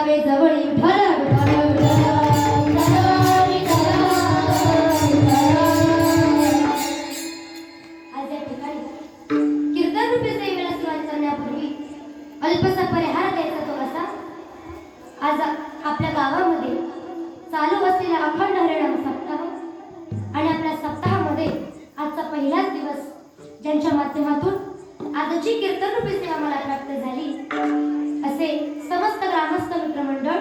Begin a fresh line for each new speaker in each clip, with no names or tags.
यावे जवळी विठ्ठल विठ्ठल आज या ठिकाणी कीर्तन रूपी सेवेला सुरुवात करण्यापूर्वी अल्पसा परिहार द्यायचा तो असा. आज आपल्या गावामध्ये चालू असलेला अखंड हरिनाम सप्ताह आणि आपल्या सप्ताहामध्ये आजचा पहिलाच दिवस ज्यांच्या माध्यमातून आजची कीर्तन रूपी सेवा मला प्राप्त झाली असे समस्त ग्रामस्थ मित्रमंडळ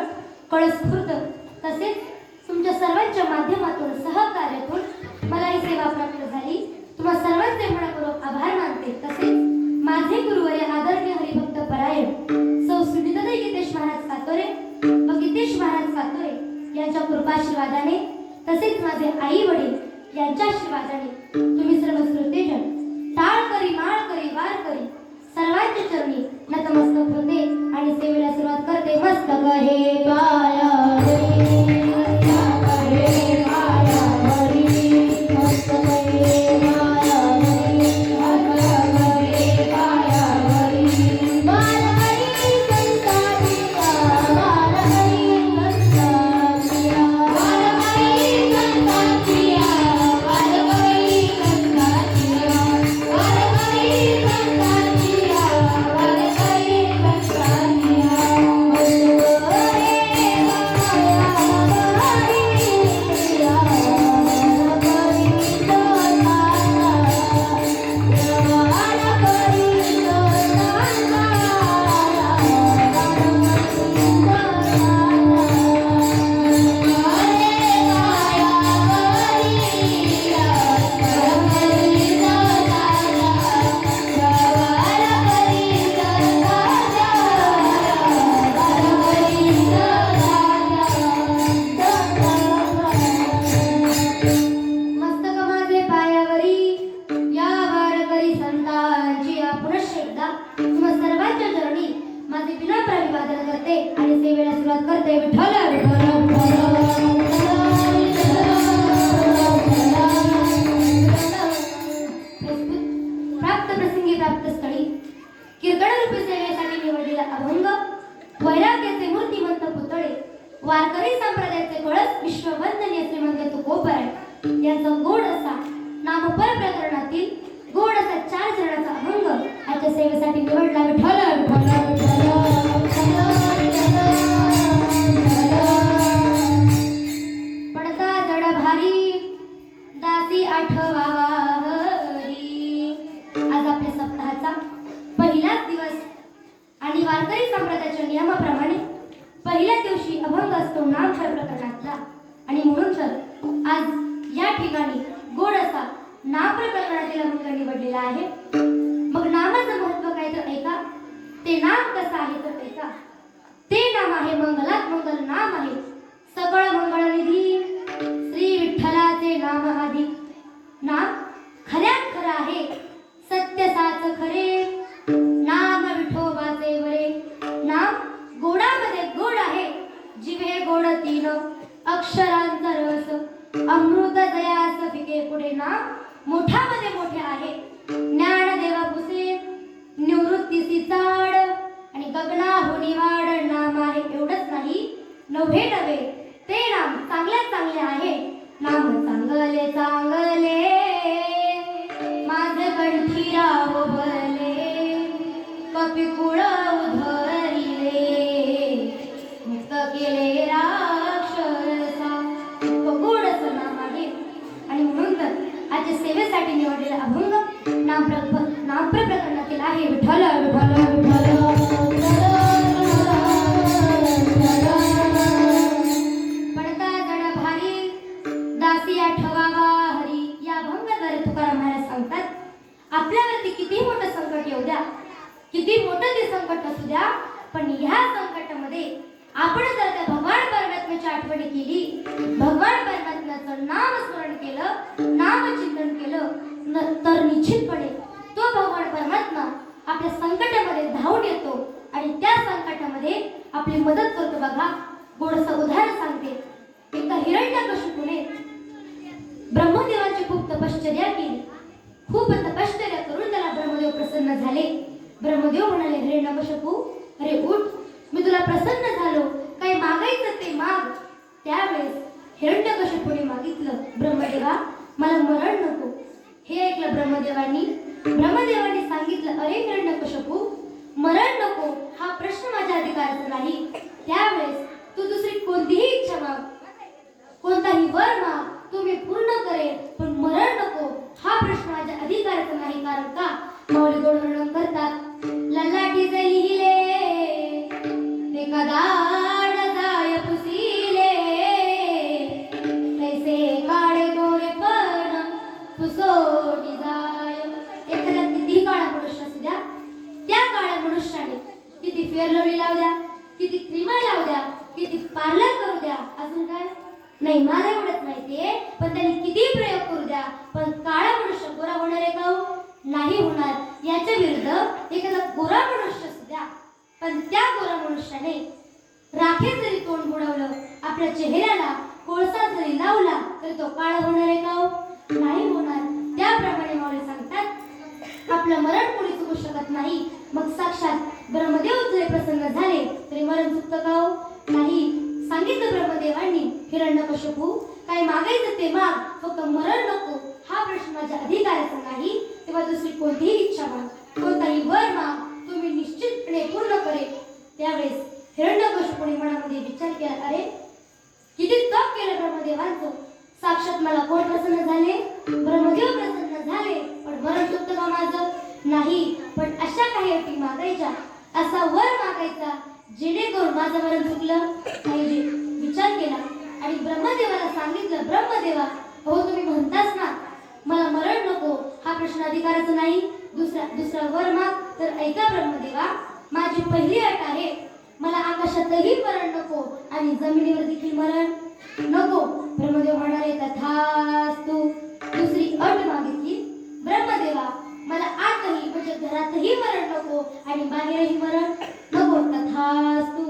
कळस्फूर्त तसेच तुमच्या सर्वांच्या माध्यमातून सहकार्यातून मला ही सेवा प्राप्त झाली. तुम्हा सर्वांचे मनपूर्वक आभार मानते. तसेच माझे गुरुवर्य आदरणीय हरिभक्त परायण सौ सुनीताताई गीतेश महाराज कातोरे व गीतेश महाराज कातोरे यांच्या कृपाशीर्वादाने तसेच माझे आई वडील यांच्या आशीर्वादाने तुम्ही सर्व श्रोतेजन टाळ करी माळ करी वार करी सर्वांच्या चरणी नतमस्तक होते आणि सेवेला सुरुवात करते. मस्तक हे पाया वारकरी संप्रदायाचे कळस विश्ववंदनीय श्रीमंत तुकोबाराय यांचा गोड असा नामपर प्रकरणातील गोड असा 4 चरणाचा अभंग आजच्या सेवेसाठी निवडला. विठ्ठल पडता जड भारी दासी आठवा हरी. आज आपल्या सप्ताहाचा पहिलाच दिवस आणि वारकरी संप्रदायाच्या नियमाप्रमाणे पहिल्या दिवशी अभंग असतो नामपर प्रकरणातला आणि म्हणून तर आज या ठिकाणी गोड असा नामपर प्रकरणातील अभंग निवडलेला आहे. मग नामाचं महत्व काय तर ऐका. ते नाम कसं आहे तर ऐका. ते नाम आहे मंगलात मंगल नाम आहे सकळ मंगळनिधी श्री विठ्ठलाचे नाम आधी. नाम खऱ्यात खरं आहे सत्य साच खरे नाम विठोबाचे वरे. नाम गोडामध्ये गोड आहे जिवे गोड 3 अक्षरांचा रस अमृत दयास फिके पुढे. नाम मोठामध्ये मोठे आहे ज्ञान देवा पुसे निवृत्तीसी चाड आणि गगना होणी वाड. नाम आहे एवढंच नाही नव्हे नव्हे ते नाम चांगल्यात चांगले आहे. नाम चांगले चांगले माझे कंठी राहो भले कपिकुळ उधरिले मुक्त केले राक्षसा. गोड असं नाम आहे आणि म्हणून तर आज सेवेसाठी निवडलेला अभंग नामप्र प्रकरणातील आहे. विठ्ठल विठ्ठल विठ्ठल पडता जड भारी दासी आठवावा हरी. या अभंगाद्वारे तुकाराम महाराज सांगतात आपल्यावरती किती मोठं संकट येऊ द्या किती मोठं ते संकट असू द्या पण ह्या संकटामध्ये आपण जर त्या भगवान परमात्म्याची आठवण केली भगवान परमात्म्याचं नामस्मरण केलं नामचिंतन केलं तर निश्चितपणे तो भगवान परमात्मा आपल्या संकटामध्ये धावून येतो आणि त्या संकटामध्ये आपली मदत करतो. बघा गोडसं उदाहरण सांगते. एकदा हिरण्यकशिपूने ब्रह्मदेवाची खूप तपश्चर्या केली. खूप तपश्चर्या करून त्याला ब्रह्मदेव प्रसन्न झाले. ब्रह्मदेव म्हणाले हिरण्यकशिपू अरे उठ मी तुला प्रसन्न झालो मागायचं ते माग. त्यावेळेस हिरण्यकशिपूने मागितलं, ब्रह्मदेवा मला मरण नको. हे ऐकलं ब्रह्मदेवांनी सांगितलं, अरे हिरण्यकशिपू, मरण नको हा प्रश्न माझ्या अधिकाराचा नाही. त्यावेळेस तू दुसरी कोणतीही इच्छा माग, कोणताही वर माग, तो मी पूर्ण करेन, पण मरण नको हा प्रश्न माझ्या अधिकाराचा नाही. कारण का माऊली गोड वर्णन करतात, ललाटी जलिले ते कदाड जाय पुसिले, तैसे काळे गोरे पण पुसोटी जाय. एखाद्या किती काळा मनुष्य असू द्या, त्या काळ्या मनुष्याने किती फेअर लवली लावू द्या, किती क्रीमा लावू द्या, किती पार्लर करू द्या, अजून काय नाही मला एवढंच माहितीये, पण त्यांनी किती प्रयोग करू द्या, पण काळा मनुष्य गोरा होणार आहे का? नाही होणार. याच्या विरुद्ध एखादा गोरा मनुष्य सुद्धा, पण त्या गोरा मनुष्याने राखेत जरी तोंड बुडवलं, आपल्या चेहऱ्याला कोळसा जरी लावला, तरी तो काळा होणार आहे का? नाही होणार. त्याप्रमाणे माऊली सांगतात, आपलं मरण कोणी चुकू शकत नाही. मग साक्षात ब्रह्मदेव जरी प्रसन्न झाले तरी मरण चुकतं का? नाही. सांगितलं ब्रह्मदेवांनी, हिरण्यकशिपू काय मागायचं ते माग, फक्त मरण नको हा प्रश्न माझ्या अधिकाराचा नाही. तेव्हा दुसरी कोणतीही इच्छा माग, कोणताही वर माग, तुम्ही निश्चितपणे पूर्ण करेल. त्यावेळेस हिरण्यकशिपूने मनामध्ये विचार केला, अरे किती तप केलं ब्रह्मदेवांचं, साक्षात मला कोण प्रसन्न झाले? ब्रह्मदेव प्रसन्न झाले, पण मरण चुकतं का माझं? नाही. पण अशा काही अटी मागायच्या, असा वर मागायचा जेणेकरून माझं मरण चुकलं पाहिजे. विचार केला आणि ब्रह्मदेवाला सांगितलं, ब्रह्मदेवा हो तुम्ही म्हणताच ना मला मरण नको हा प्रश्न अधिकाराचा नाही, दुसरा वर माग. तर ऐका ब्रह्मदेवा, माझी पहिली अट आहे, मला आकाशातही मरण नको आणि जमिनीवर देखील मरण नको. ब्रह्मदेव म्हणाले, तथास्तु. दुसरी अट मागितली, ब्रह्मदेवा मला आतही म्हणजे घरातही मरण नको आणि बाहेरही मरण नको. तथास्तु.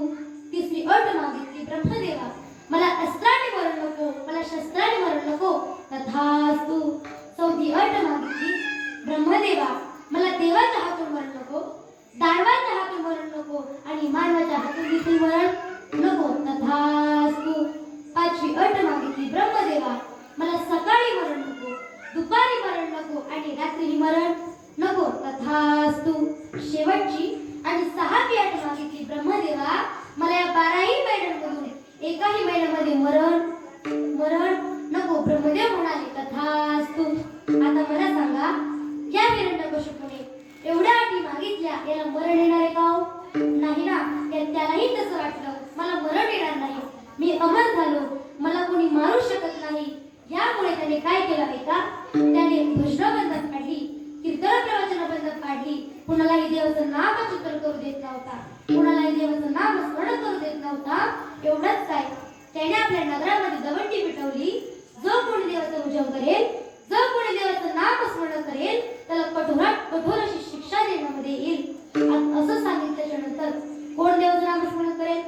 तिसरी अट मागितली, ब्रह्मदेवा मला अस्त्राने मरण नको, मला शस्त्राने मरण नको. तथास्तु. चौथी अट मागितली, ब्रह्मदेवा मला देवाच्या हातून मरण नको, दानवाच्या हातून मरण नको आणि मानवाच्या हातून देखील मरण नको. तथास्तु. पाचवी अट मागितली, ब्रह्मदेवा मला सकाळी मरण नको, दुपारी मरण नको आणि रात्रीही मरण नको. तथास्तु. शेवटची आणि सहावी अट मागितली, ब्रह्मदेवा मला या 12ही महिन्यांमधून एकाही महिन्यामध्ये मरण नको. ब्रह्मदेव म्हणाले, तथास्तु. आता मला सांगा, या हिरण्यकशिपूने एवढ्या अटी मागितल्या, याला मरण येणार आहे का? नाही ना. त्यालाही तसं वाटलं, मला मरण येणार नाही, मी अमर झालो, मला कोणी मारू शकत नाही. यामुळे त्याने काय केलं आहे का? त्याने भजनं बंद काढली, कीर्तन प्रवचन बंद काढली, कुणालाही देवाचं नाम चित्र करू देत नव्हता, कुणालाही देवाचं नाम स्मरण करू देत नव्हता. एवढंच काय, त्याने आपल्या नगरामध्ये दवंडी पिटवली, जो कोणी देवाचं पूजन करेल, जो कोणी देवाचं नाम स्मरण करेल, त्याला कठोर अशी शिक्षा देण्यामध्ये येईल. असं सांगितल्याच्या नंतर कोण देवाचं नाम स्मरण करेल,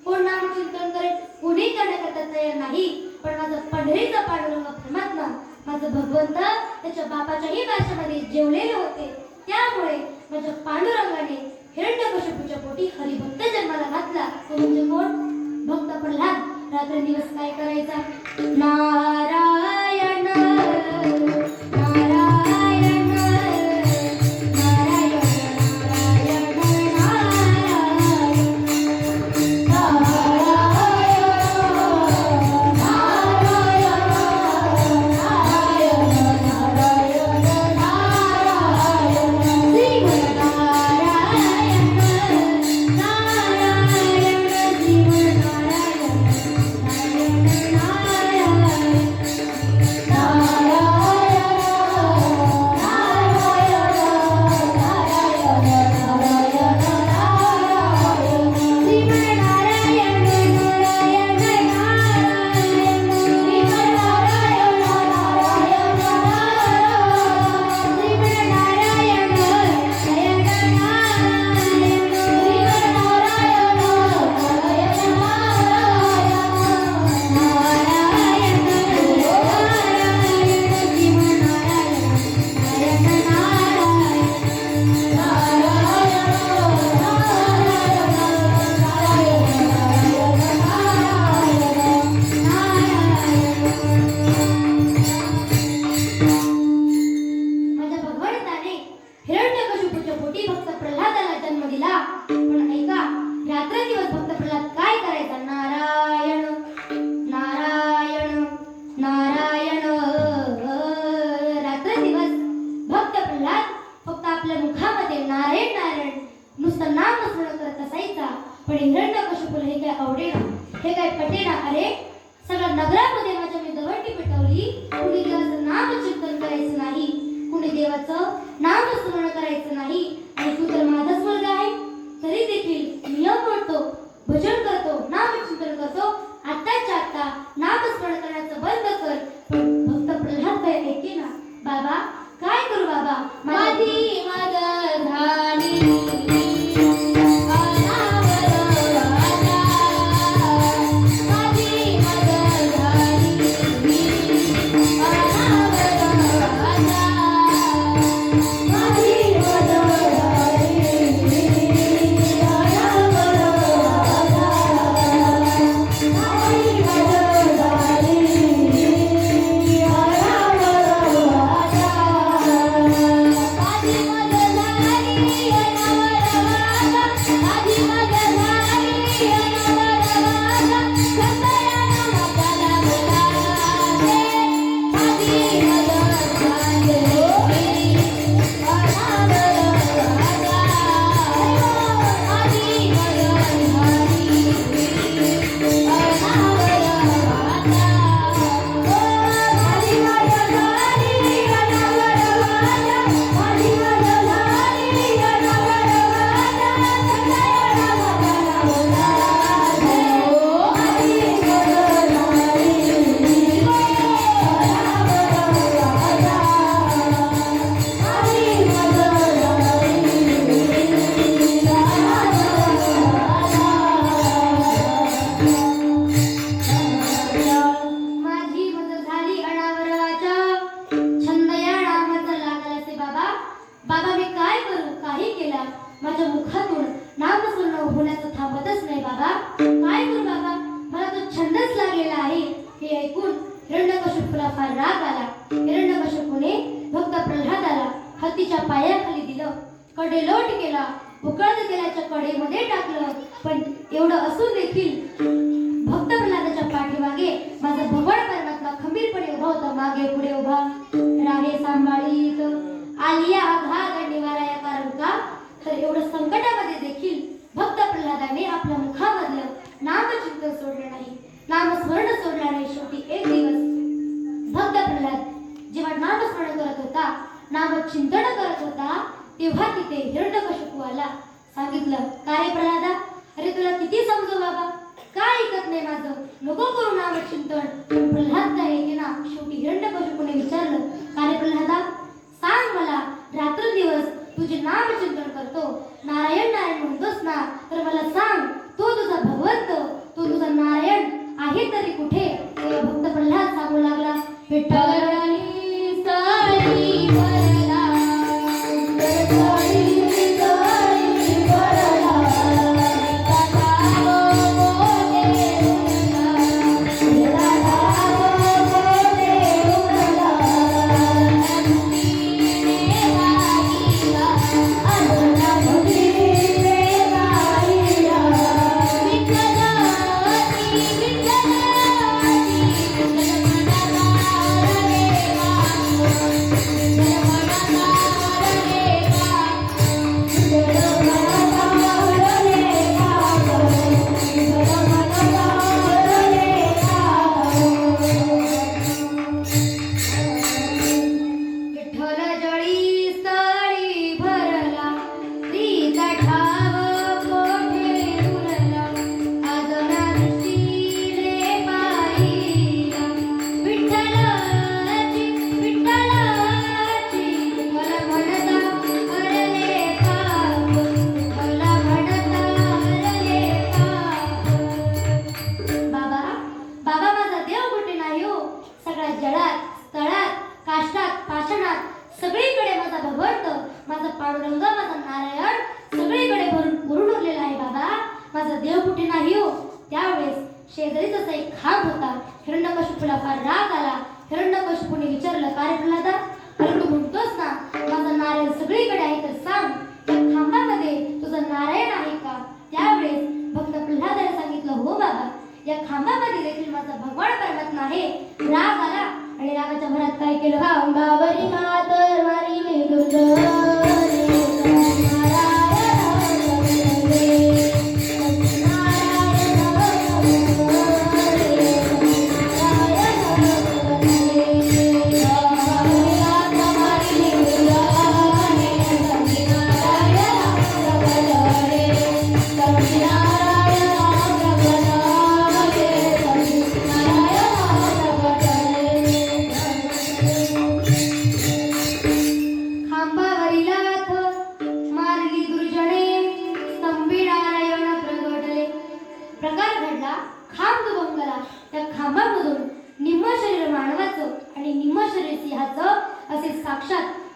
कोण नामचिंतन करेल, कोणी करण्याकरता तयार नाही. पण माझं पंढरीचा पांडुरंग परमात्मा, माझं भगवंत त्याच्या बापाच्याही भाषेमध्ये जेवलेले होते. त्यामुळे माझ्या पांडुरंगाने हिरण्यकशिपूच्या पोटी हरिभक्त जन्माला घातला. तो म्हणजे कोण? भक्त प्रल्हाद. रात्रंदिवस काय करायचा? नारायण नारायण नारायण नारायण नारायण आणि हिरण्यकशिपूला हे काय आवडेना, हे काय पटेना. अरे सगळ्या नगरामध्ये माझ्या मी दवंडी पेटवली. कुणी देवाचं नाम चिंतन करायचं नाही, कुणी देवाचं नाम स्मरण करायचं नाही. आणि तू तर माझाच मुलगा आहे, तरी देखील नियम म्हणतो, भजन करतो, नाम चिंतन करतो. आत्ताच्या आत्ता नामस्मरण करण्याचं बंद कर. पण भक्त प्रल्हाद काय ऐके ना. बाबा काय करू बाबा, माझी मदत झाली. माझ्या मुखातून नामस्मरण होण्याचं थांबतच नाही. बाबा काय करू बाबा, मला तो छंदच लागलेला आहे. हे ऐकून हिरण्यकशिपूला फार राग आला. हिरण्यकशिपूने भक्त प्रल्हादाला हत्तीच्या पायाखाली दिलं, कडेलोट केला, उकळत्या तेलाच्या कडेमध्ये टाकलं. पण एवढं असून देखील भक्त प्रल्हादाच्या पाठीमागे माझा भगवान परमात्मा खंबीरपणे उभा होता. मागे पुढे उभा राहे सांभाळीत आलिया आघात निवारा या कारण का. तर एवढं संकटामध्ये देखील भक्त प्रल्हादाने आपल्या मुखामधलं नामचिंतन सोडलं नाही, नामस्मरण सोडलं नाही. शेवटी एक दिवस भक्त प्रल्हाद जेव्हा नामस्मरण करत होता, नामचिंतन करत होता, तेव्हा तिथे हिरण्यकशिपू आला. सांगितलं, काय प्रल्हादा, अरे तुला किती समजू बाबा, काय ऐकत नाही माझं, नको करू नामचिंतन. प्रल्हाद काय ऐके ना. शेवटी हिरण्यकशिपूने विचारलं, काय प्रल्हादा, सांग मला, रात्रंदिवस तुझे नामचिंतन करतो, नारायण नारायण म्हणतोस ना, तर मला सांग, तो तुझा भगवंत, तो तुझा नारायण आहे तरी कुठे. भक्त प्रल्हाद सांगू लागला, विठ्ठल सगळीकडे माझा भगवंत, माझा पांडुरंग, माझा नारायण सगळीकडे भरून उरलेला आहे. बाबा माझा देव कुठे नाही हो. त्यावेळेस शेजारीच असा एक खांब होता. हिरण्यकशिपूला फार राग आला. हिरण्यकशिपूने विचारलं, काय प्रल्हादा, अरे तू म्हणतोस ना माझा नारायण सगळीकडे आहे, तर सांग त्या खांबामध्ये तुझा नारायण आहे का. त्यावेळेस भक्त प्रल्हादाने सांगितलं, हो बाबा, या खांबामध्ये देखील माझा भगवान परमात्मा आहे. राग आला आणि रागाच्या भरात काय केलं, खांबावरी मातर मारिले दुर्जने, नारायण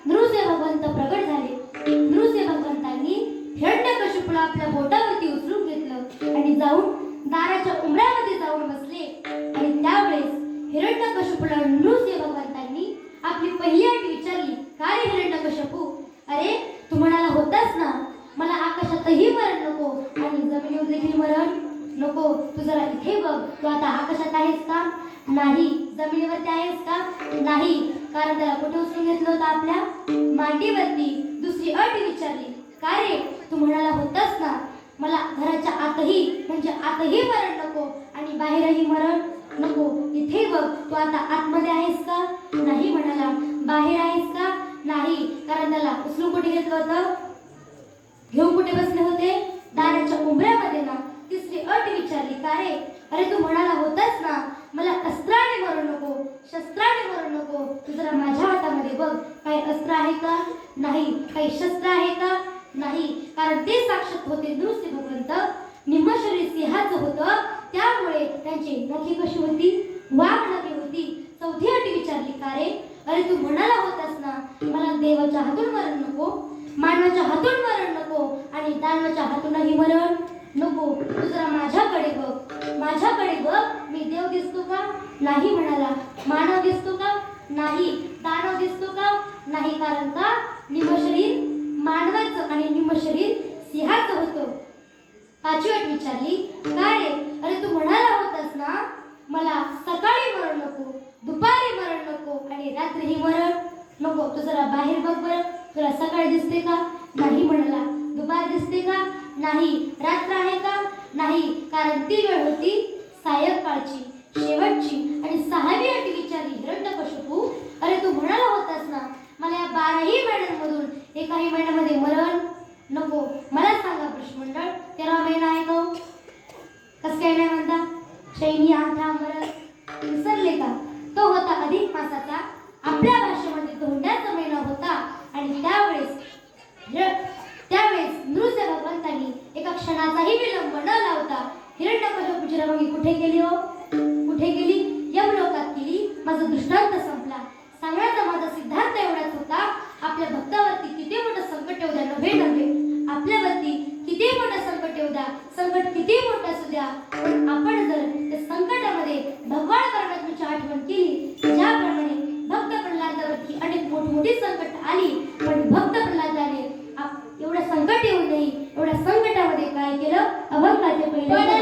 नृसिंह भगवंत प्रगट झाले. नृसिंह भगवंतांनी हिरण्यकशिपूला आपल्या बोटावरती उचलून घेतलं आणि जाऊन दाराच्या उंबऱ्यामध्ये जाऊन बसले. आणि त्यावेळेस हिरण्यकशिपूला नृसिंह भगवंतांनी आपली पहिली अट विचारली, का रे हिरण्यकशिपू, अरे तू म्हणाला होतास ना मला आकाशातही मरण नको आणि जमिनीवर देखील मरण नको. तू जरा इथे बघ, तू आता आकाशात आहेस का? नाही. जमिनीवरती आहेस का? नाही. कारण त्याला कुठे उचलून घेतलं होतं? आपल्या मांडीवरती. दुसरी अट विचारली, का रे तू म्हणाला होतास ना मला घराच्या आतही म्हणजे आतही मरण नको आणि बाहेरही मरण नको. इथे बघ, तू आता आतमध्ये आहेस का? नाही म्हणाला. बाहेर आहेस का? नाही. कारण त्याला उचलून कुठे घेतलं होतं? घेऊन कुठे बसले होते? दाराच्या उंबऱ्यामध्ये ना. तिसरी अट विचारली, का रे, अरे तू म्हणाला होतास ना मला अस्त्राने मरू नको, शस्त्राने मरू नको. तू जरा माझ्या हातामध्ये बघ, काही अस्त्र आहे का? नाही. काही शस्त्र आहे का? नाही. कारण ते साक्षात होते नृसिंह भगवंत. निम्म शरीर सिंहाचं होतं, त्यामुळे त्यांची नखी कशी होती? वाघ नखी होती. चौथी अट विचारली, का रे, अरे तू म्हणाला होतास ना मला देवाच्या हातून मरण नको, मानवाच्या हातून मरण नको आणि दानवाच्या हातूनही मरण नको. तू जरा माझ्याकडे बघ, माझ्याकडे बघ, मी देव दिसतो का? नाही म्हणाला. मानव दिसतो का? नाही. दानव दिसतो का? नाही. कारण का? निम्म शरीर मानवाचं आणि निम्म शरीर सिंहाचं होतं. पाचवी अट विचारली, काय रे, अरे तू म्हणाला होतास ना मला सकाळी मरण नको, दुपारी मरण नको आणि रात्रीही मरण नको. तू जरा बाहेर बघ बरं, तुला सकाळी दिसते का? नाही म्हणाला. दुपार दिसते का? नाही. रात्र आहे का? नाही. कारण ती वेळ होती सायंकाळची, शेवटची. आणि सहावी अट विचारली हिरण्यकशिपू, अरे तू म्हणाला होतास ना मला या 12ही महिन्यांमधून एकाही महिन्यामध्ये मरण नको. मला सांगा पुरुषमंडळ, 13 महिना आहे का? कसं काय नाही म्हणता? शैनी आठा मरण विसरले का? तो होता अधिक मासाचा, आपल्या भाषेमध्ये धोंड्याचा महिना होता. आणि त्यावेळेस नृसिंह भगवंतांनी एका क्षणाचाही विलंब न लावता हिरण्यकशिपूची रवानगी कुठे केली हो? कुठे गेली? यमलोकात केली. माझा दृष्टांत संपला. सांगण्याचा माझा सिद्धांत एवढाच होता, आपल्या भक्तावरती किती मोठं संकट येऊ द्या, नव्हे आपल्यावरती किती मोठं संकट येऊ द्या, संकट किती मोठं असू द्या, पण आपण जर त्या संकटामध्ये भगवान परमात्म्याची आठवण केली, ज्याप्रमाणे भक्त प्रल्हादावरती अनेक मोठमोठी संकट आली, पण भक्त प्रल्हादाने एवढं संकट येऊ नये एवढ्या संकटामध्ये काय केलं? अभंगाचे पहिले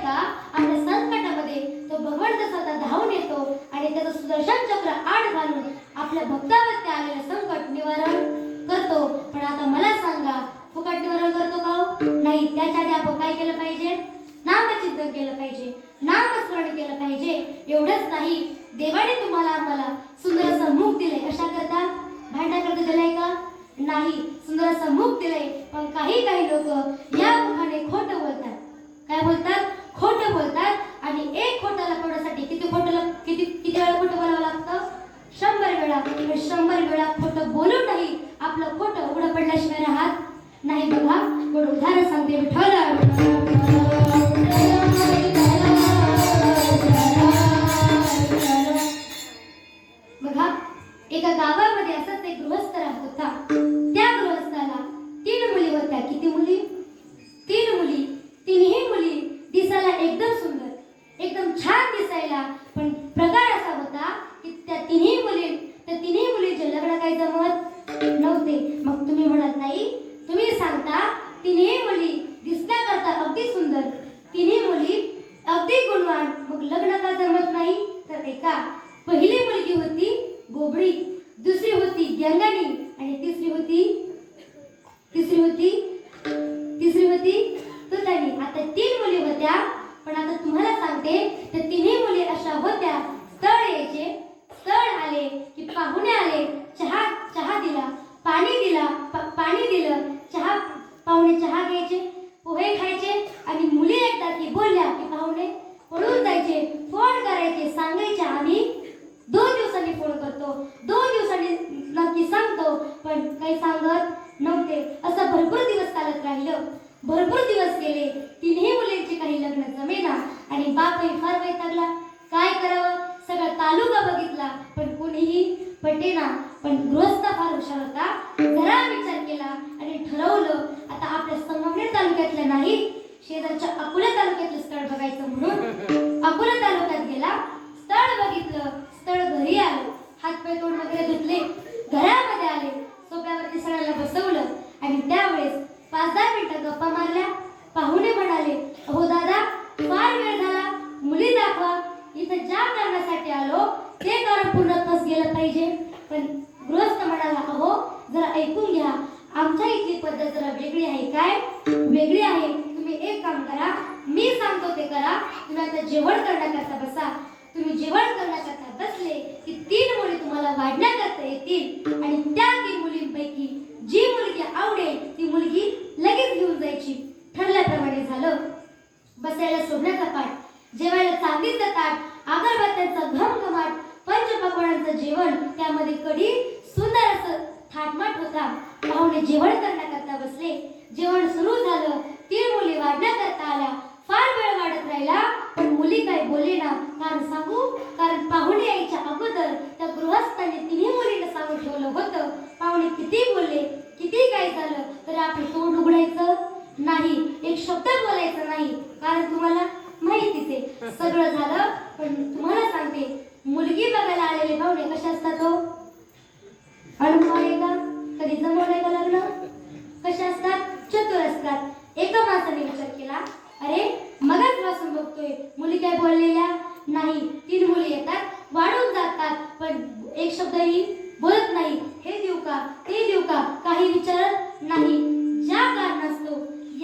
का आपल्या संकटामध्ये तो भगवंत स्वतः धावून येतो आणि त्याचं सुदर्शन चक्र आड घालून आपल्या भक्तावरती आलेलं संकट निवारण करतो. पण आता मला सांगा, फुकट निवारण करतो का हो? नाही. त्याच्या आधी आपण काय केलं पाहिजे? नामचिंतन केलं पाहिजे, नामस्मरण केलं पाहिजे. एवढंच नाही, देवाने तुम्हाला आम्हाला सुंदर असं मुख दिलंय. कशा करता? भांडण्याकरता दिलंय का? नाही. सुंदर असं मुख दिलंय. पण काही लोक या मुखाने खोटं बोलतात. काय बोलतात? खोटं बोलतात. आणि एक खोटं लपवण्यासाठी किती वेळा खोटं बोलावं लागतं? 100 वेळा. 100 वेळा खोटं बोलून नाही आपलं खोटं उघडं पडल्याशिवाय राहत नाही. बघा, थोडं उदाहरण सांगते. बघा, एका गावामध्ये असाच एक गृहस्थ राहत होता. त्या गृहस्थाला 3 मुली होत्या. किती मुली? 3 मुली. 3ही मुली दिसायला एकदम सुंदर, एकदम छान दिसायला. पण प्रकार असा होता की त्या तिन्ही मुलींचे लग्न काही जमत नव्हते. मग तुम्ही म्हणत नाही, तुम्ही सांगता तिन्ही मुली दिसण्याकरता अगदी सुंदर, तिन्ही मुली अगदी गुणवान, मग लग्न का जमत नाही? तर ऐका, पहिली मुलगी होती बोबडी, दुसरी होती गंगानी आणि तिसरी होती तुतानी. आता 3 मुली होत्या. पण आता तुम्हाला सांगते, त्या तिन्ही मुली अशा होत्या, स्थळ आले की पाहुणे आले, चहा दिला, पाणी दिलं, पाहुणे चहा घ्यायचे, पोहे खायचे. आणि मुली एकदा की बोलल्या की पाहुणे पळून जायचे, फोन करायचे, सांगायचे आम्ही 2 दिवसांनी फोन करतो, 2 दिवसांनी नक्की सांगतो. पण काही सांगत नव्हते. असं भरपूर दिवस चालत राहिलं. भरपूर दिवस गेले. तिन्ही मुलींची काही लग्न जमेना आणि बापही फार वैतागला. काय करावं? सगळा तालुका बघितला पण कोणीही पटेना. पण गृहस्थ फार हुशार होता. जरा विचार केला आणि ठरवलं, आता आपल्या संगमनेर तालुक्यातल्या नाही, शेजारच्या अकोला तालुक्यातलं स्थळ बघायचं म्हणून अकोला तालुक्यात गेला. स्थळ बघितलं. स्थळ घरी आलं. हातपाय तोंड वगैरे धुतले, घरामध्ये आले, सोफ्यावरती सगळ्याला बसवलं आणि त्यावेळेस 5-10 मिनिटं गप्पा मारल्या. पाहुणे म्हणाले, अहो दादा, फार वेळ झाला, मुली दाखवा. इथं ज्या कारणासाठी आलो ते कारण पूर्णत्वास गेलं पाहिजे. पण गृहस्थ म्हणाला, अहो जरा ऐकून घ्या, आमच्या इथली पद्धत जरा वेगळी आहे. काय वेगळी आहे? तुम्ही एक काम करा, मी सांगतो ते करा. तुम्ही आता जेवण करण्याकरता बसा. तुम्ही जेवण करण्याकरता बसले की 3 मुली तुम्हाला वाढण्याकरता येतील आणि त्या 3 मुलींपैकी जी मुलगी आवडेल ती मुलगी लगेच घेऊन जायची. ठरल्याप्रमाणे झालं. बसायला सोन्याचा पाट, जेवायला चांदीचं ताट, अगरबत्त्यांचा घमघमाट, पंचपक्वान्नांचं जेवण, त्यामध्ये कढी, सुंदर असं थाटमाट होता. पाहुणे जेवण करण्याकरता बसले. जेवण सुरू झालं. 3 मुली वाढण्याकरता आल्या. फार वेळ वाढत राहिला पण मुली काही बोलले ना. कारण सांगू, कारण पाहुणे यायच्या अगोदर त्या गृहस्थाने 3 मुलींना सांगून ठेवलं होतं, पाहुणे किती बोलले, किती काय झालं तर आपण तोंड उघडायचं नाही, एक शब्द बोलायचं नाही. कारण तुम्हाला माहितीच आहे सगळं झालं. पण तुम्हाला सांगते, मुलगी बघायला आलेले पाहुणे कसे असतात हो? अनुभव आहे का? कधी जमवलंय का लग्न? कसे असतात? चतुर असतात. एका माणसाने विचार केला, अरे मगच वाचून बघतोय, मुली काय बोललेल्या नाही. 3 मुली येतात, वाढून जातात, पण एक शब्दही बोलत नाही. हे देऊ का, ते देऊ का, काही विचारत नाही. ज्या कारणास्तव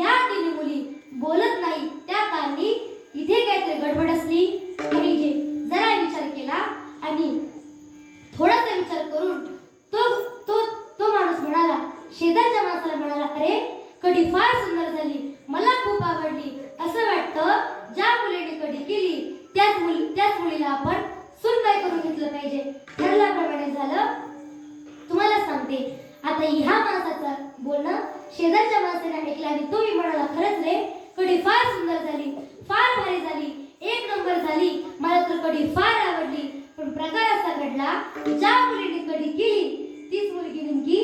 या 3 मुली बोलत नाही त्या कारणी इथे काहीतरी गडबड असली पाहिजे. जरा विचार केला आणि थोडासा विचार करून तो माणूस म्हणाला, शेजारच्या माणसाला म्हणाला, अरे कढी फार सुंदर झाली, मला खूप आवडली. असं वाटतं ज्या मुलीने कढी केली त्याच मुलीला आपण सुनबाई करून घेतलं पाहिजे. ठरल्याप्रमाणे झालं. तुम्हाला सांगते, आता ह्या माणसाचं बोलणं शेजारच्या माणसाने ऐकलं आणि तोही म्हणाला, खरंच रे, कढी फार सुंदर झाली, फार भारी झाली, 1 नंबर झाली, मला तर कढी फार आवडली. पण प्रकार असा घडला, ज्या मुलीने कढी केली तीच मुलगी नेमकी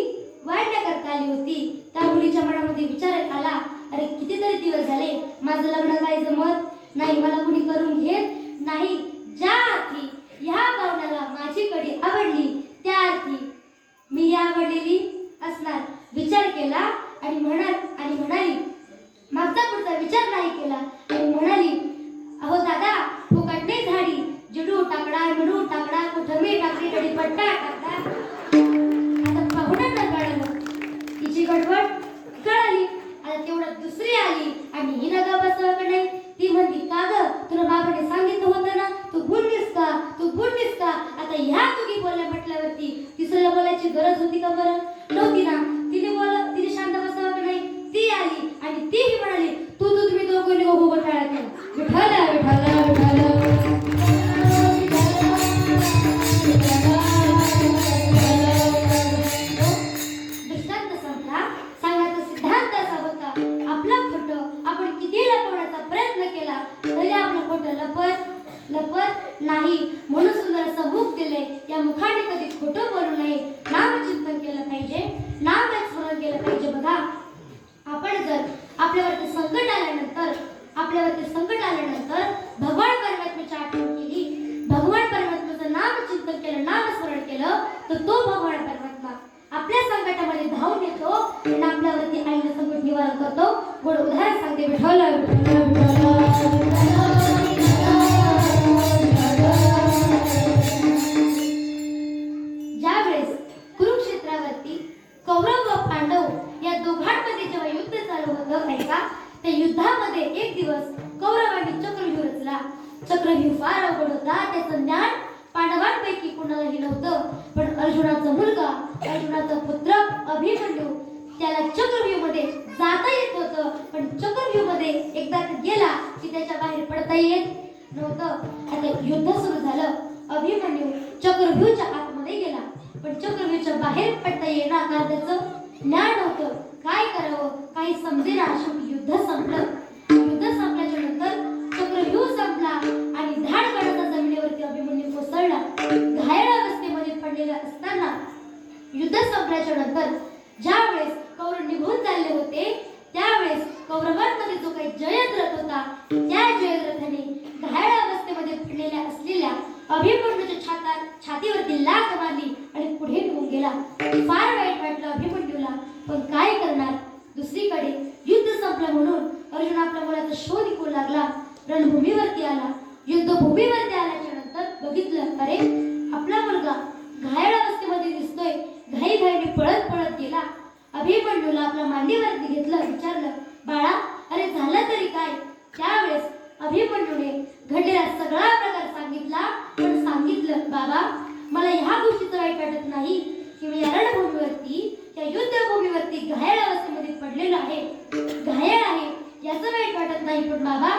वाढण्याकरता आली होती. त्या मुलीच्या मनामध्ये विचार आला, अरे कितीतरी दिवस झाले माझं लग्न काय जमत नाही, मला कुणी करून घेत नाही. ज्या अर्थी ह्या पाहुण्याला माझी कढी आवडली त्या अर्थी मी आवडलेली असणार. विचार केला आणि म्हणाली, मागचा पुढचा विचार नाही केला आणि म्हणाली, लपवत नाही. म्हणून सुंदर असं मुख दिले. या मुखाने कधी खोटं बोलू नये. नामचिंतन केलं पाहिजे, नाम स्मरण केलं पाहिजे. बघा, आपण जर आपल्यावरती संकट आल्यानंतर भगवान परमात्म्याची आठवण केली, भगवान परमात्म्याचं नामचिंतन केलं, नामस्मरण केलं, तर तो भगवान परमात्मा आपल्या संकटामध्ये धावून येतो आणि आपल्यावरती आलेलं संकट निवारण करतो. गोड उदाहरण सांगते. विठ्ठल ज्यावेळेस कुरुक्षेत्रावरती कौरव व पांडव या दोघांमध्ये जेव्हा युद्ध चालू होतं ऐका, त्या युद्धामध्ये एक दिवस कौरवांनी चक्रव्यूह रचला. चक्रव्यूह फार अवघड होता. त्याचं ज्ञान पांडवांपैकी कोणालाही नव्हतं. पण अर्जुनाचा मुलगा, अर्जुनाचा पुत्र अभिमन्यू, त्याला चक्रव्यूहमध्ये जाता येत होतं. पण चक्रव्यूहमध्ये एकदा गेला की त्याच्या बाहेर पडता येत नव्हतं. आता युद्ध सुरू झालं. अभिमन्यू चक्रव्यूहच्या आतमध्ये गेला, पण चक्रव्यूहच्या बाहेर पडता येणार कारण त्याचं ज्ञान नव्हतं. काय करावं काही समजेना. शेवटी युद्ध संपलं. युद्ध संपल्याच्या नंतर चक्रव्यूह संपला आणि धाडकणाचा जमिनीवरती अभिमन्यू कोसळला. घायल अवस्थेमध्ये पडलेला असताना युद्ध संपल्याच्या नंतर ज्यावेळेस कौरव निघून चालले होते, त्यावेळेस कौरवांमध्ये जो काही जयद्रथ होता, त्या जयद्रथाने घायल अवस्थेमध्ये पडलेल्या असलेल्या अभिमन्यूच्या छातीवरती लाथ मारली आणि पुढे निघून गेला. फार वाईट वाटलं अभिमन्यूला, पण काय करणार. दुसरीकडे युद्ध संपलं म्हणून अर्जुन आपल्या मुलाचा शोध घेऊ लागला. रणभूमीवरती आला. युद्धभूमीवरती आल्याच्या नंतर बघितलं, अरे आपला मुलगा घायल अवस्थेमध्ये दिसतोय. घाईघाईने पळत पळत गेला. अभिमन्यूला आपल्या मांडीवरती घेतलं. विचारलं, बाळा अरे झालं तरी काय. त्यावेळेस अभिमन्यूने घडलेला सगळा प्रकार सांगितला. पण सांगितलं, बाबा मला ह्या गोष्टीचं वाईट वाटत नाही की मी या रणभूमीवरती, या युद्धभूमीवरती घायल अवस्थेमध्ये पडलेलो आहे, घायल आहे, याचं वाईट वाटत नाही. पण बाबा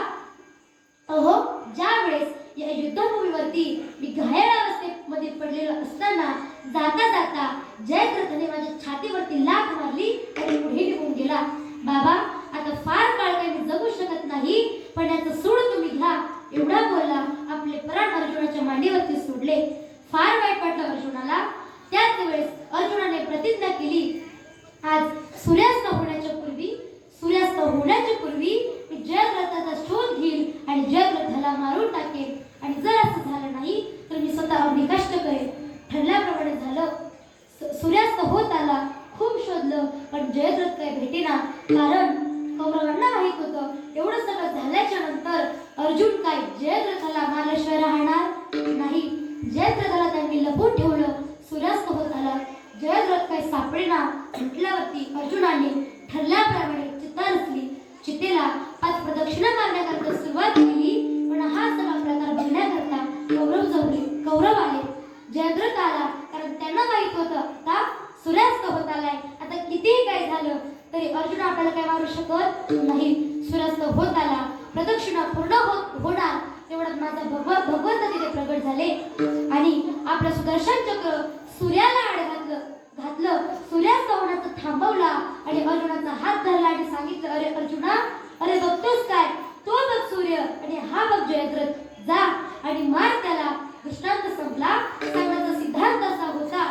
अहो, ज्या वेळेस या युद्धभूमीवरती मी घायल अवस्थेमध्ये पडलेलो असताना जाता जाता जयद्रथाने माझ्या छातीवरती लाथ मारली आणि पुढे निघून गेला. बाबा आता फार काळ काही मी जगू शकत नाही, पण याचं सूड तुम्ही घ्या. एवढा बोलला. आपले प्राण अर्जुनाच्या मांडीवरती सोडले. फार वाईट वाटलं अर्जुनाला. त्याच वेळेस अर्जुनाने प्रतिज्ञा केली, आज सूर्यास्त होण्याच्या पूर्वी मी जयद्रथाचा शोध घेईल आणि जयद्रथाला मारून टाकेन. आणि जर असं झालं नाही तर मी स्वतः अग्निकष्ट करेन. ठरल्याप्रमाणे झालं. सूर्यास्त होत आला. खूप शोधलं, पण जयद्रथ काही भेटेना. कारण कौरवांना माहित होतं एवढं सगळं झाल्याच्या नंतर अर्जुन काय जयद्रथाला मारल्याशिवाय राहणार नाही. जयद्रथाला त्यांनी लपून ठेवलं. सूर्यास्त होत आला. जयद्रथ काही सापडेना. म्हटल्यावरती अर्जुनाने ठरल्याप्रमाणे चिता रचली. चितेला 5 प्रदक्षिणा मारण्याकरता सुरुवात केली. पण हा सगळा प्रकार बघण्याकरता कौरव आले. जयद्रथ आला, कारण त्यांना माहित होतं आता सूर्यास्त होत आलाय. आता कितीही काय झालं तरी अर्जुन आपल्याला काय मारू शकत नाही. सूर्यास्त होत आला. प्रदक्षिणा पूर्ण होणार तेवढ्यात माझा भगवंत तिथे प्रगट झाले आणि आपलं सुदर्शन चक्र सूर्याला आड घातलं. सूर्यास्त होण्याचं थांबवला आणि अर्जुनाचा हात धरला आणि सांगितलं, अरे अर्जुना, अरे बघतोस काय, तो बघ सूर्य आणि हा बघ जयद्रथ. जा आणि मार त्याला. दृष्टांत संपला. सांगण्याचा सिद्धांत असा होता,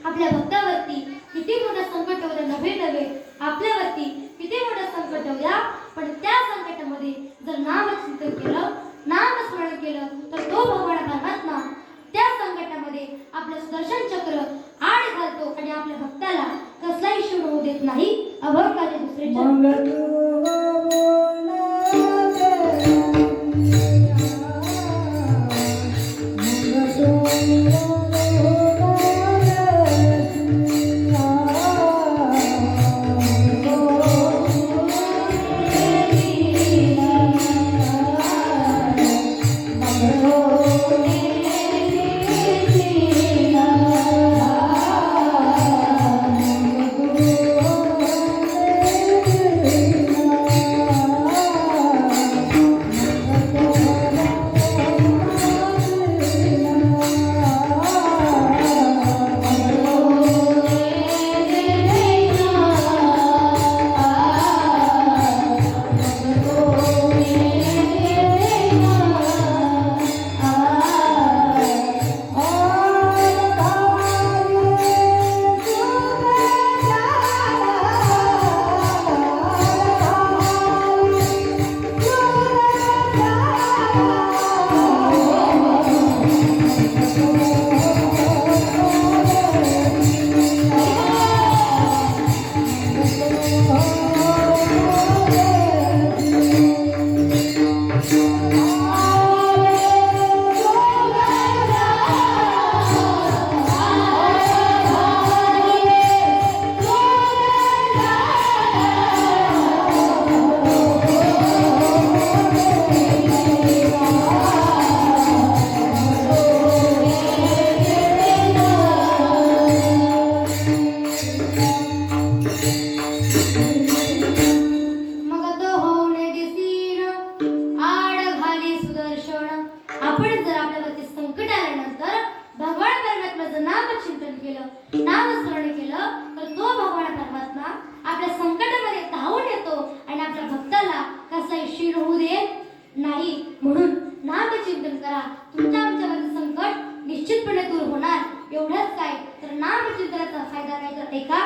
आपल्या भक्तावरती किती मोठं संकट होतं नव्हे आपल्यावरती किती मोठं संकट होऊया, पण त्या संकटामध्ये जर नामचिंतन केलं, नामस्मरण केलं, तर तो भगवान परमात्मा त्या संकटामध्ये आपलं सुदर्शन चक्र आड घालतो आणि आपल्या भक्ताला कसलाही शिव होऊ देत नाही. अभंगाचे दुसरे
Oh
आपण जर आपल्यावरती संकट आल्यानंतर भगवान परमात्म्याचं नामचिंतन केलं, नामस्मरण केलं तर तो भगवान परमात्मा आपल्या संकटामध्ये धावून येतो आणि आपल्या भक्ताला कसाही क्षीण होऊ देत नाही. म्हणून नामचिंतन करा, तुमच्या आमच्यावरचं संकट निश्चितपणे दूर होणार. एवढंच काय तर नामचिंतनाचा फायदा काय तर ऐका,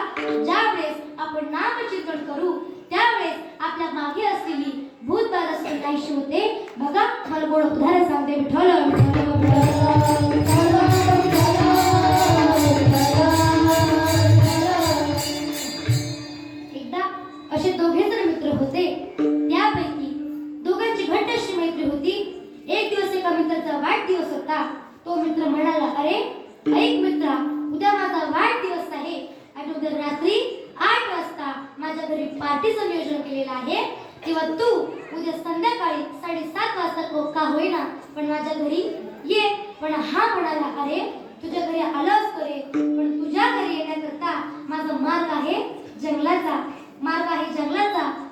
ज्यावेळेस आपण नामचिंतन करू त्यावेळेस आपल्या मागे असलेली भूतबाधा नाहीशी होते. बघा मला गोड उदाहरण सांगते. विठ्ठल एकदा असे दोघे जण मित्र होते. त्यापैकी दोघांची घट्ट अशी मैत्री होती. एक दिवस एका मित्राचा वाढदिवस होता. तो मित्र म्हणाला, अरे ऐक मित्रा, उद्या माझा वाढदिवस आहे आणि उद्या रात्री 8 वाजता माझ्या घरी पार्टीचं नियोजन केलेलं आहे. तेव्हा तू उद्या संध्याकाळी 7:30 वाजता का होईना पण माझ्या घरी ये. पण हा म्हणाला, अरे तुझ्या घरी आलो असतो रे, पण तुझ्या घरी येण्याकरता माझा मार्ग आहे जंगलाचा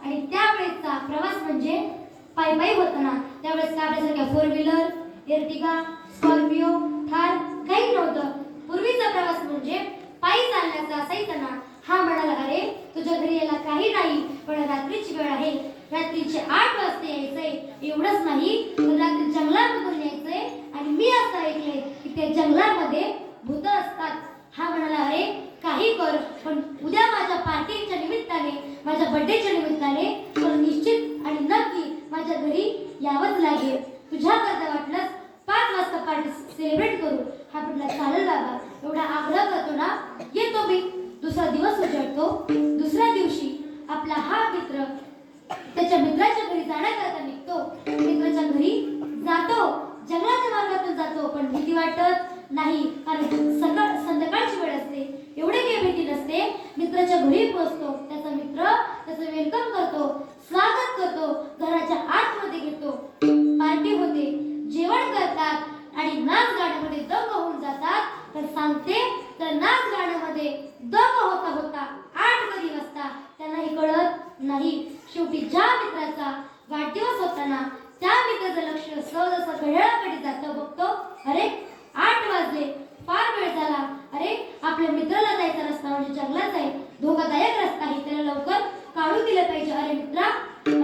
आणि त्यावेळेसचा प्रवास म्हणजे पायी होता ना. त्यावेळेस आपल्यासारख्या 4 व्हीलर, एर्टिगा, स्कॉर्पिओ, थार काही नव्हतं. पूर्वीचा प्रवास म्हणजे पायी चालण्याचा असायचा ना. हा म्हणाला, अरे तुझ्या घरी यायला काही नाही, पण रात्रीची वेळ आहे, रात्रीचे 8 वाजता यायचंय. एवढंच नाही तर रात्री जंगलामधून यायचंय आणि मी असं ऐकलंय की त्या जंगलामध्ये भूत असतात. हा म्हणाला, अरे काही कर, पण उद्या माझ्या पार्टीच्या निमित्ताने, माझ्या बर्थडेच्या निमित्ताने तुला निश्चित आणि नक्की माझ्या घरी यावंच लागेल. तुझ्या करता वाटलंस 5 वाजता पार्टी सेलिब्रेट करू. हा म्हटला, चालेल बाबा, एवढा आग्रह करतो ना, येतो मी. दुसरा दिवस उजाडतो. दुसऱ्या दिवशी आपला हा मित्र त्याच्या मित्राच्या घरी जाण्याकरता निघतो. मित्राच्या घरी जातो, जंगलाच्या मार्गातून जातो, पण भीती वाटत नाही कारण संध्याकाळची वेळ असते. एवढे काही भीती नसते. मित्राच्या घरी पोहोचतो. त्याचा मित्र त्याचं वेलकम करतो, स्वागत करतो, घराच्या आतमध्ये घेतो. पार्टी होते, जेवण करतात आणि नाच गाण्यामध्ये दंग होऊन जातात. तर सांगते तर नाच गाण्यामध्ये दंग होता 8 वाजता त्यांनाही कळत नाही. शेवटी ज्या मित्राचा वाढदिवस होता ना, त्या मित्राचं लक्ष सहजसं घड्याळाकडे जातं. बघतो, अरे 8 वाजले, फार वेळ झाला. अरे आपल्या मित्राला जायचा रस्ता म्हणजे जंगलात आहे, धोकादायक रस्ता आहे, त्याला लवकर काढून दिलं पाहिजे. अरे मित्रा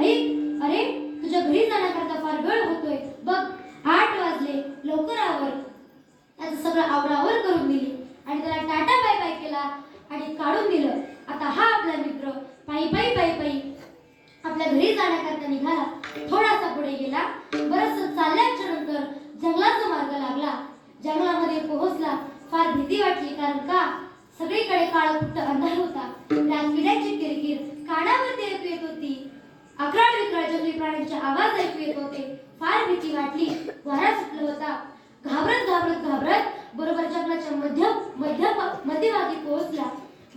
ऐक, अरे तुझ्या घरी जाण्याकरता फार वेळ होतोय, बघ 8 वाजले, लवकर आवर. त्याचं सगळं आवरावर करून दिली आणि त्याला टाटा बाय बाय केला आणि काढून दिलं. आता हा आपला मित्र पायी आपल्या घरी जाण्याकरता निघाला. थोडासा पुढे गेला. बरंच चालल्याच्या नंतर जंगलाचा मार्ग लागला. जंगलामध्ये पोहोचला. फार भीती वाटली कारण का सगळीकडे काळाकुट्ट अंधार होता. त्या किड्याची किरकिर कानामध्ये ऐकू येत होती. अकराळ विक्राळ जंगली प्राण्यांचे आवाज ऐकू येत होते. फार भीती वाटली. वारा सुटला होता. घाबरत बरोबर जंगलाच्या मध्यभागी पोहोचला.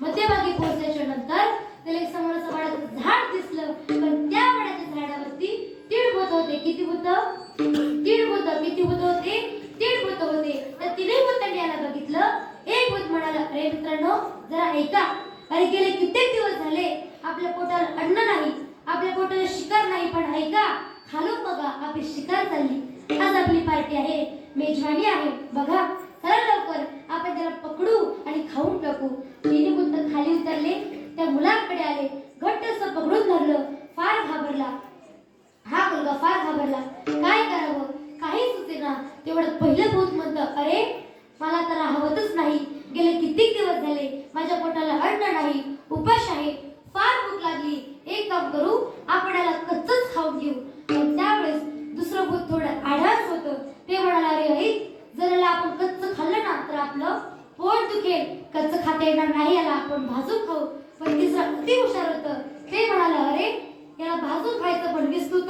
मध्यभागी पोहोचल्याच्या नंतर त्याला एक समोरचं वडाचं झाड दिसलं. पण त्या वडाच्या झाडावरती 3 भूत होते. किती भूत होते? 3 भूत होते. तर 3 भूतांनी याला बघितलं. एक भूत म्हणाला, अरे मित्रांनो जरा ऐका, अरे गेले कित्येक दिवस झाले आपल्या पोटाला अन्न नाही, आपल्या पोटाला शिकार नाही, पण ऐका खालून बघा आपली शिकार चालली. आज आपली पार्टी आहे, मेजवानी आहे, बघा चला लवकर आपण त्याला पकडू आणि खाऊन टाकू. 3 भूत खाली उतरले. त्या मुलाकडे आले. घट्ट असं पकडून धरलं. फार घाबरला हा मुलगा, फार घाबरला. काय करावं काही सुचेना. तेवढं पहिलं भूत म्हणतं, अरे मला तर राहवतच नाही, गेले कित्येक दिवस झाले माझ्या पोटाला अन्न नाही, उपाश आहे, फार भूक लागली. एक काम करू, आपण याला कच्चच खाऊन घेऊ. पण त्यावेळेस दुसरं भूत थोडं आढास होतं. ते म्हणाला, अरे ऐक, जर याला आपण कच्च खाल्लं ना तर आपलं पोट दुखेल, कच्च खाता येणार नाही, याला आपण भाजून खाऊ. पण तिसरा अति हुशार होतं. ते म्हणाला, अरे याला भाजून खायचं, पण विस्तू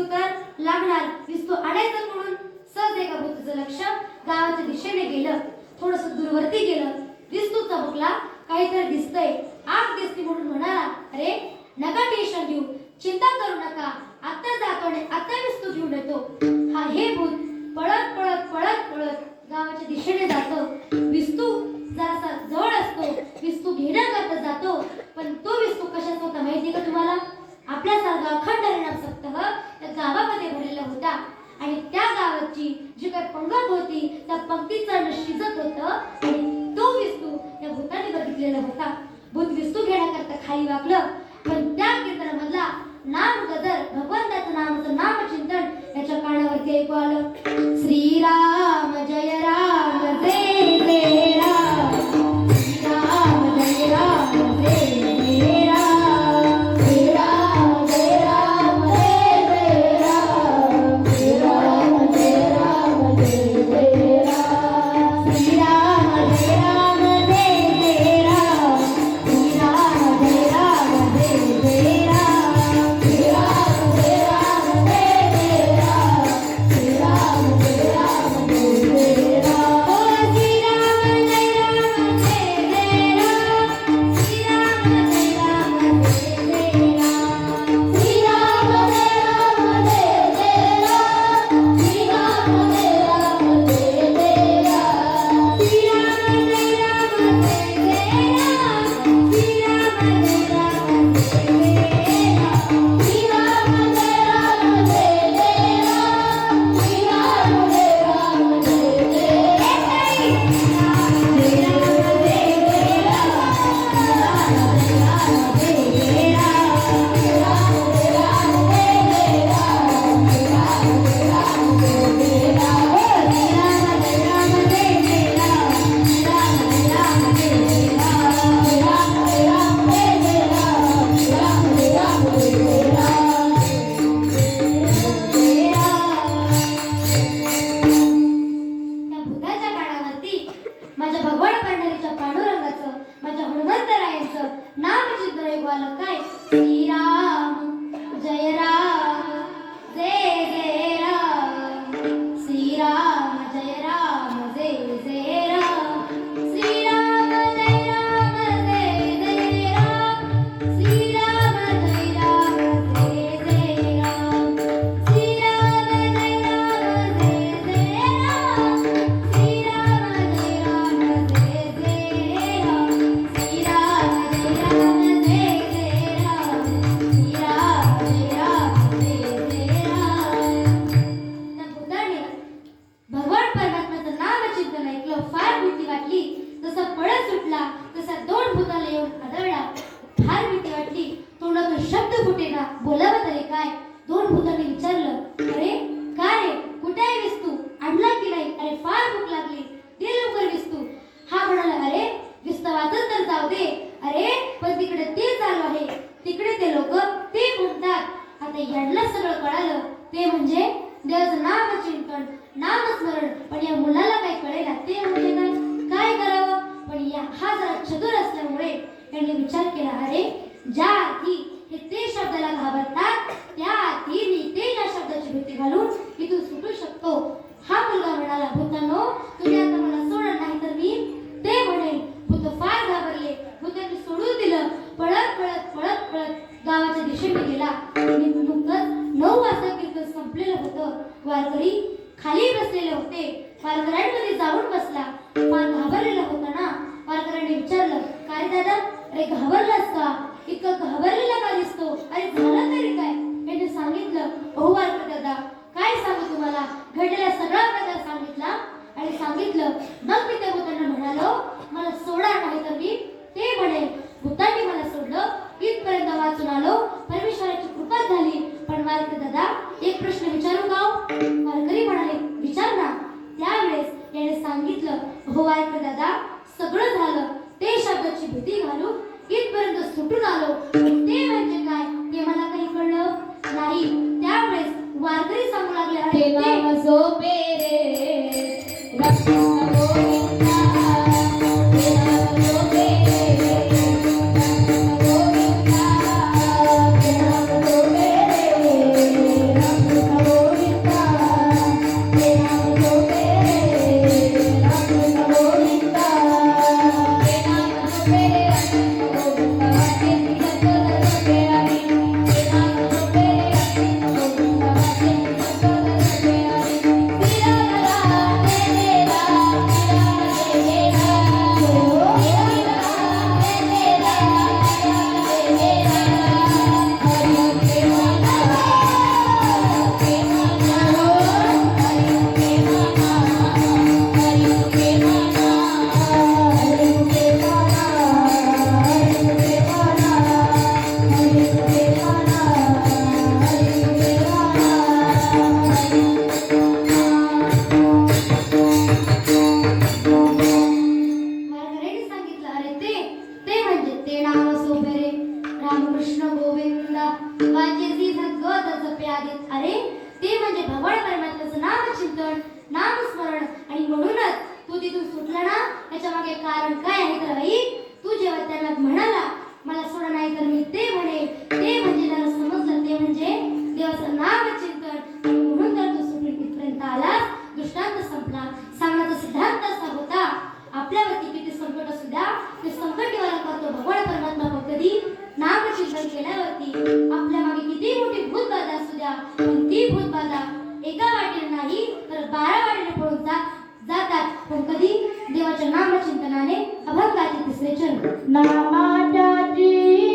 तर लागणार विस्तू आणायचं म्हणून सहज एका भूताचं लक्ष गावाच्या दिशेने गेलं. थोडस दूरवरती गेलं. विस्तूचा बुकला काहीतरी दिसतंय, आग दिसते म्हणून म्हणाला, अरे नका टेन्शन घेऊ, चिंता करू नका, आता जातो आणि आता विस्तू घेऊन येतो. हा हे भूत पळत पळत पळत पळत गावाच्या दिशेने जातो. विस्तू जरासा जवळ असतो, विस्तू घेण्याकरता जातो. पण तो विस्तू कशाचा होता माहिती का तुम्हाला? आपल्यासारखा अखंड हरिनाम सप्ताह त्या गावामध्ये भरलेला होता. आणि त्या गावाची जी काही पंगत होती त्या पंक्तीचा शिजत होतं. आणि तो विस्तू त्या भूताने बघितलेला होता. भूत विस्तू घेण्याकरता खाली वाकलं. पण त्या कीर्तनामधला नाम गजर, भगवंताचं नामाचं नामचिंतन याच्या कानावरती ऐकू आलं. श्रीराम जय राम जय जय राम, श्रीराम जय राम जय जय राम, श्रीराम जय राम जय जय राम, श्रीराम जय राम जय जय राम, श्रीराम जय राम जय जय राम, श्रीराम जय राम जय जय राम, श्रीराम जय राम जय जय राम, श्रीराम जय राम जय जय राम, ओ श्रीराम जय राम जय जय राम, श्रीराम जय राम जय जय राम, श्रीराम जय राम जय जय राम, श्रीराम जय राम जय जय राम, श्रीराम जय राम जय जय राम, श्रीराम जय राम जय जय राम, श्रीराम जय राम जय जय राम, श्रीराम जय राम जय जय राम, जय राम जय जय राम, राम जय राम जय जय राम, राम जय राम जय जय राम, राम जय राम जय जय राम, जय राम जय राम जय जय राम, राम जय राम जय जय राम, राम जय राम जय जय राम, राम जय राम जय जय राम, जय राम. त्या भूताच्या कानावरती माझ्या भगवान पंढरीच्या पांडुरंगाचं, माझ्या हनुमंतरायांचं नामचिंतन ऐकू आलं. काय? श्रीराम जय राम जय जय राम, श्रीराम जय राम जय जय राम, श्रीराम जय राम जय जय राम, श्रीराम जय राम जय जय राम, श्रीराम जय राम जय जय राम, श्रीराम जय राम जय जय राम, श्रीराम जय राम जय जय राम, श्रीराम जय राम जय जय राम. त्या भूताने भगवान परमात्म्याचं नामचिंतन ऐकलं. फार भीती वाटली. जसा पळत सुटला तसा दोन भूताला येऊन आदळला. फार भीती वाटली. तोंडातून शब्द फुटेना. बोलावं तरी काय? दोन भूतांनी विचारलं, अरे काय रे, कुठे आहे विस्तू? आणला की नाही? अरे फार भूक लागली, दे लवकर विस्तू. हा म्हणाला, अरे विस्तवाचं तर जाऊ दे, अरे पण तिकडे ते चालू आहे, तिकडे ते लोक ते म्हणतात. आता यांना सगळं कळालं. ते म्हणजे देवाचं नामचिंतन, नामस्मरण. पण या मुलाला काय कळेना ते म्हणजे काय करावं. पण हा जरा चतुर असल्यामुळे यांनी विचार केला, अरे ज्या अर्थी हे ते शब्दाला घाबरतात त्या अर्थी मी ते या शब्दाची भीती घालून इथून सुटू शकतो. हा मुलगा म्हणाला, भूतांनो तुम्ही आता मला सोडत नाही तर मी ते म्हणेन. भूत फार घाबरले. भूतांनी सोडून दिलं. पळत पळत पळत पळत गावाच्या दिशेने गेला. नुकतंच 9 वाजता कीर्तन संपलेलं होतं. वारकरी खाली बसलेले होते. वारकऱ्यांमध्ये जाऊन बसला. फार घाबरलेला होता ना. वारकऱ्यांनी विचारलं, काय दादा, अरे घाबरलास का? इतकं घाबरलेला का दिसतो? अरे झालं तरी काय? यांनी सांगितलं, हो वारकर दादा, काय सांगू तुम्हाला? घडलेला सगळा प्रकार सांगितला आणि सांगितलं. मग मी त्या भूतांना म्हणालो, मला सोडा नाही तर मी ते म्हणेन. भूतांनी मला सोडलं. इथपर्यंत वाचून आलो. परमेश्वराची कृपा झाली. पण वारकर दादा, एक प्रश्न विचारू का? वारकरी म्हणाले, विचार ना. त्यावेळेस याने सांगितलं, हो वारकर दादा, सगळं झालं. ते शब्दाची भीती घालून इथपर्यंत सुटून आलो. ते म्हणजे काय ते मला काही कळलं नाही. त्यावेळेस वारकरी सांगू लागले, अरे नाम झोपे रे कृष्ण गोविंदा, ते नाम झोपे रे कृष्ण गोविंदा, ते नाम झोपे रे कृष्ण गोविंदा. नामस्मरण आणि म्हणूनच तू तिथून सुटला ना, त्याच्या मागे कारण काय आहे तर आई, तू जेव्हा त्यांना म्हणाला मला सोडा नाही तर मी ते म्हणेल, ते म्हणजे त्याला समजलं ते म्हणजे देवाचं नामचिंतन, आणि म्हणून तर तू सुटून इथपर्यंत आलास. दृष्टांत संपला. सांगण्याचा सिद्धांत असा होता, आपल्यावरती किती संकट असू द्या ते संकट निवारण करतो भगवान परमात्मा. पण कधी नामचिंतन केल्यावरती आपल्या मागे किती मोठी भूतबाधा असू द्या, पण ती भूतबाधा एका वाटेने नाही तर 12 वाटेने पळून जातात. पण कधी देवाच्या नामचिंतनाने. अभंगाचे तिसरे चरण.
नामाच्या चिंतने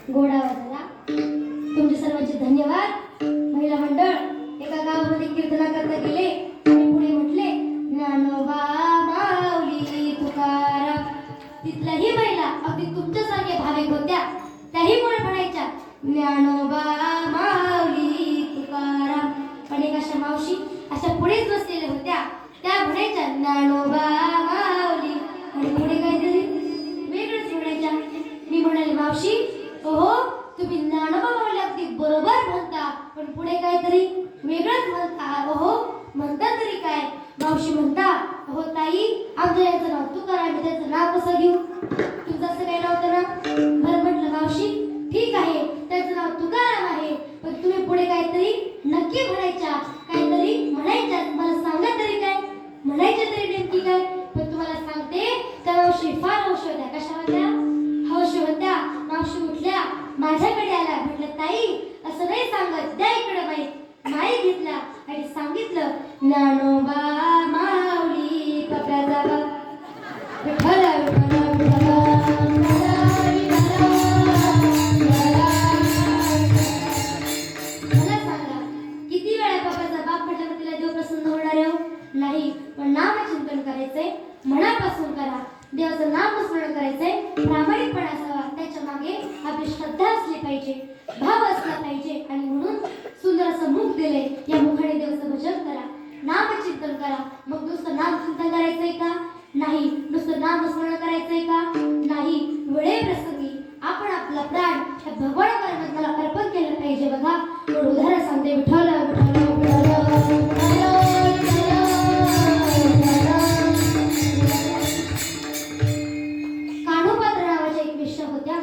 घोडा वाजला. तुमचे सर्वांचे धन्यवाद. महिला मंडळ एका गावामध्ये कीर्तना करता गेले आणि पुढे म्हटले ज्ञानोबा माऊली तुकाराम. तिथल्याही महिला अगदी तुमच्यासारख्या भाविक होत्या. त्याही मुळे म्हणायच्या ज्ञानोबा माऊली तुकाराम. पण एक अशा मावशी अशा पुढेच बसलेल्या होत्या. त्या म्हणायच्या ज्ञानोबा माऊली आणि पुढे काहीतरी वेगळंच म्हणायच्या. मी म्हणाले मावशी ओहो तुम्ही ज्ञानोबा माऊली अगदी बरोबर म्हणता पण पुढे काहीतरी वेगळंच म्हणता. ओहो म्हणता तरी काय? मावशी म्हणता अहो ताई आमच्या याचं नाव तुकाराम आहे, त्याचं नाव कसं घेऊ? तुमचं असं काही नव्हतं ना? बरं म्हटलं मावशी ठीक आहे त्याचं नाव तुकाराम आहे पण तुम्ही पुढे काहीतरी नक्की म्हणायच्या. काहीतरी म्हणायच्या मला सांगा तरी काय म्हणायच्या तरी नेमकी काय? पण तुम्हाला सांगते त्या मावशी फार हौशी होत्या. कशा होत्या? हौशी होत्या. मावशी उठल्या माझ्याकडे आल्या. म्हटलं ताई असं नाही सांगत, द्या इकडे माईक घेतला आणि सांगितलं ज्ञानोबा माऊली पप्याचा विठ्ठल विठ्ठल मला सांगा किती वेळा पप्याचा बाप म्हटलं तिला देव प्रसन्न होणार आहे? नाही. पण नामचिंतन करायचंय, मनापासून करा. देवाचं नामस्मरण करायचंय, प्रामाणिकपणा असावा, त्याच्या मागे आपली श्रद्धा असली पाहिजे, भाव असला पाहिजे. आणि म्हणून सुंदर असं मुख दिले या मुखाने देवाचं भजन करा, नामचिंतन करा. मग नुसतं नामचिंतन करायचंय का? नाही. नुसतं नामस्मरण करायचंय का? नाही. वेळेप्रसंगी आपण आपला प्राण त्या भगवान परमात्म्याला अर्पण केलं पाहिजे. बघा उदाहरण सांगते विठ्ठल विठ्ठल कान्होपात्रा नावाच्या एक वेश्या होत्या.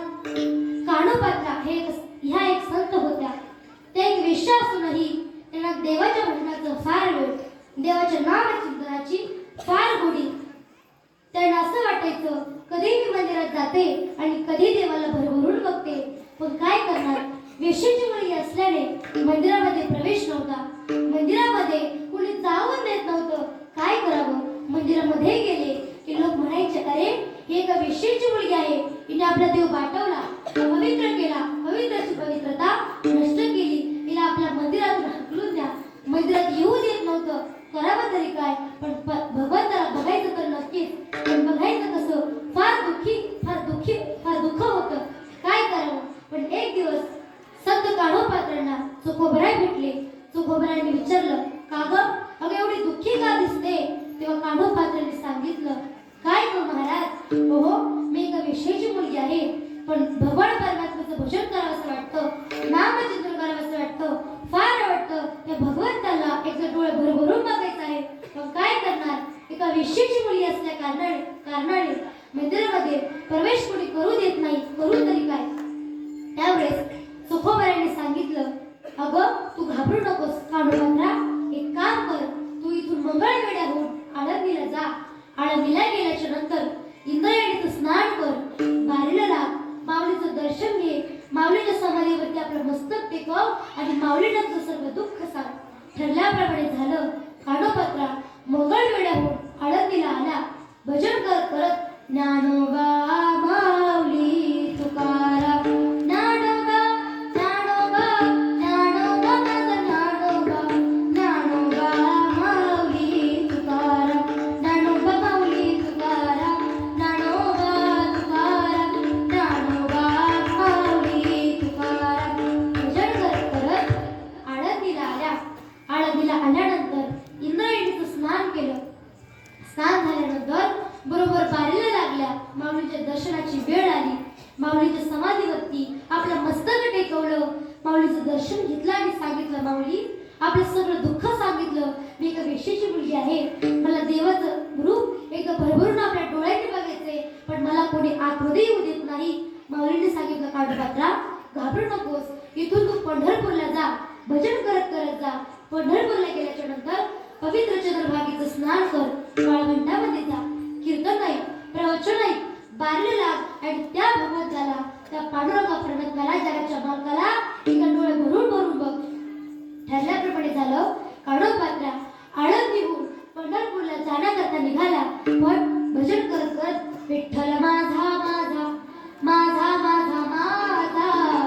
कान्होपात्रा हे ह्या एक संत होत्या. त्या एक वेश्या असूनही त्यांना देवाच्या भजनाचं फार वेळ, देवाच्या नामचिंतनाची फार गोडी. त्यांना असं वाटायचं कधी मी मंदिरात जाते आणि कधी देवाला भरभरून बघते. पण काय करणार, वेश्येची मुलगी असल्याने मंदिरामध्ये प्रवेश नव्हता. मंदिरामध्ये कुणी जाऊन देत नव्हतं. काय करावं? मंदिरामध्ये गेले की लोक म्हणायचे अरे ही एका वेश्येची मुलगी आहे, हिने आपला देव बाटवला, पवित्र केला, पवित्राची पवित्रता नष्ट केली, हिला आपल्या मंदिरातून हकलून द्या. मंदिरात येऊ देत नव्हतं. करावं तरी काय? पण भगवंताला बघायचं तर नक्कीच, पण बघायचं कसं? फार दुःख होतं. काय करावं? पण एक दिवस संत कान्होपात्रांना चोखोबराय भेटले. चोखोबरायांनी विचारलं का गं अगं एवढी दुःखी का दिसते? तेव्हा कान्होपात्रांनी सांगितलं काय गं महाराज, ओहो मी एका वेश्येची मुलगी आहे पण भगवान परमात्म्याचं भजन करावं असं वाटतं, नामचिंतन करावं असं वाटतं, फार आवडतं. त्या भगवंताला एकदा डोळे भरभरून बघायचं आहे. पण काय करणार? एका वेश्येची मुलगी असल्या कारणाने मंदिरामध्ये प्रवेश कोणी करू देत नाही. करू तरी काय? त्यावेळेस चोखोबरायांनी सांगितलं अगं तू घाबरू नकोस कान्होपात्रा, एक काम कर, तू इथून मंगळवेढ्याहून आळंदीला जा. आळंदीला गेल्याच्या नंतर इंद्रायणीचं स्नान कर, बारीला लाग, माऊलीचं दर्शन घे, माऊलीच्या समाधीवरती आपलं मस्तक टेकव आणि माऊलीला तुझं सर्व दुःख सांग. ठरल्याप्रमाणे झालं. कान्होपात्रा मंगळवेढ्याहून आळंदीला आला. भजन करत ज्ञानोबा माऊली तुकाराम, ज्ञानोबा ज्ञानोबा ज्ञानोबा माझा ज्ञानोबा, ज्ञानोबा माऊली तुकाराम, ज्ञानोबा माऊली तुकाराम, ज्ञानोबा तुकाराम, ज्ञानोबा माऊली तुकाराम. भजन करत आळंदीला आल्या. आळंदीला आल्यानंतर इंद्रायणीचं स्नान केलं. स्नान झाल्यानंतर बरोबर बारीला लागल्या. माऊलीच्या दर्शनाची वेळ आली. माऊलीच्या समाधीवरती आपलं मस्तक टेकवलं. माऊलीचं दर्शन घेतलं आणि सांगितलं माऊली आपलं सगळं दुःख सांगितलं. मी एका वेश्येची मुलगी आहे, मला देवाचं रूप एकदा भरभरून आपल्या डोळ्यांनी बघायचंय पण मला कोणी आतमध्ये येऊ देत नाही. माऊलीने सांगितलं कान्होपात्रा घाबरू नकोस, इथून तू पंढरपूरला जा, भजन करत करत जा. पंढरपूरला गेल्याच्या नंतर पवित्र चंद्रभागेचं स्नान कर, वाळवंटामध्ये जा, कीर्तन ऐक, प्रवचन ऐक, बारीला लाग आणि त्या भगवंताला, त्या पांडुरंगा परमात्म्याला, जगाच्या मालकाला एका डोळे भरून बघ. ठरल्याप्रमाणे झालं. कान्होपात्रा आळंदीहून पंढरपूरला जाण्याकरता निघाला. पण भजन करत करत विठ्ठल माझा माझा माझा माझा माझा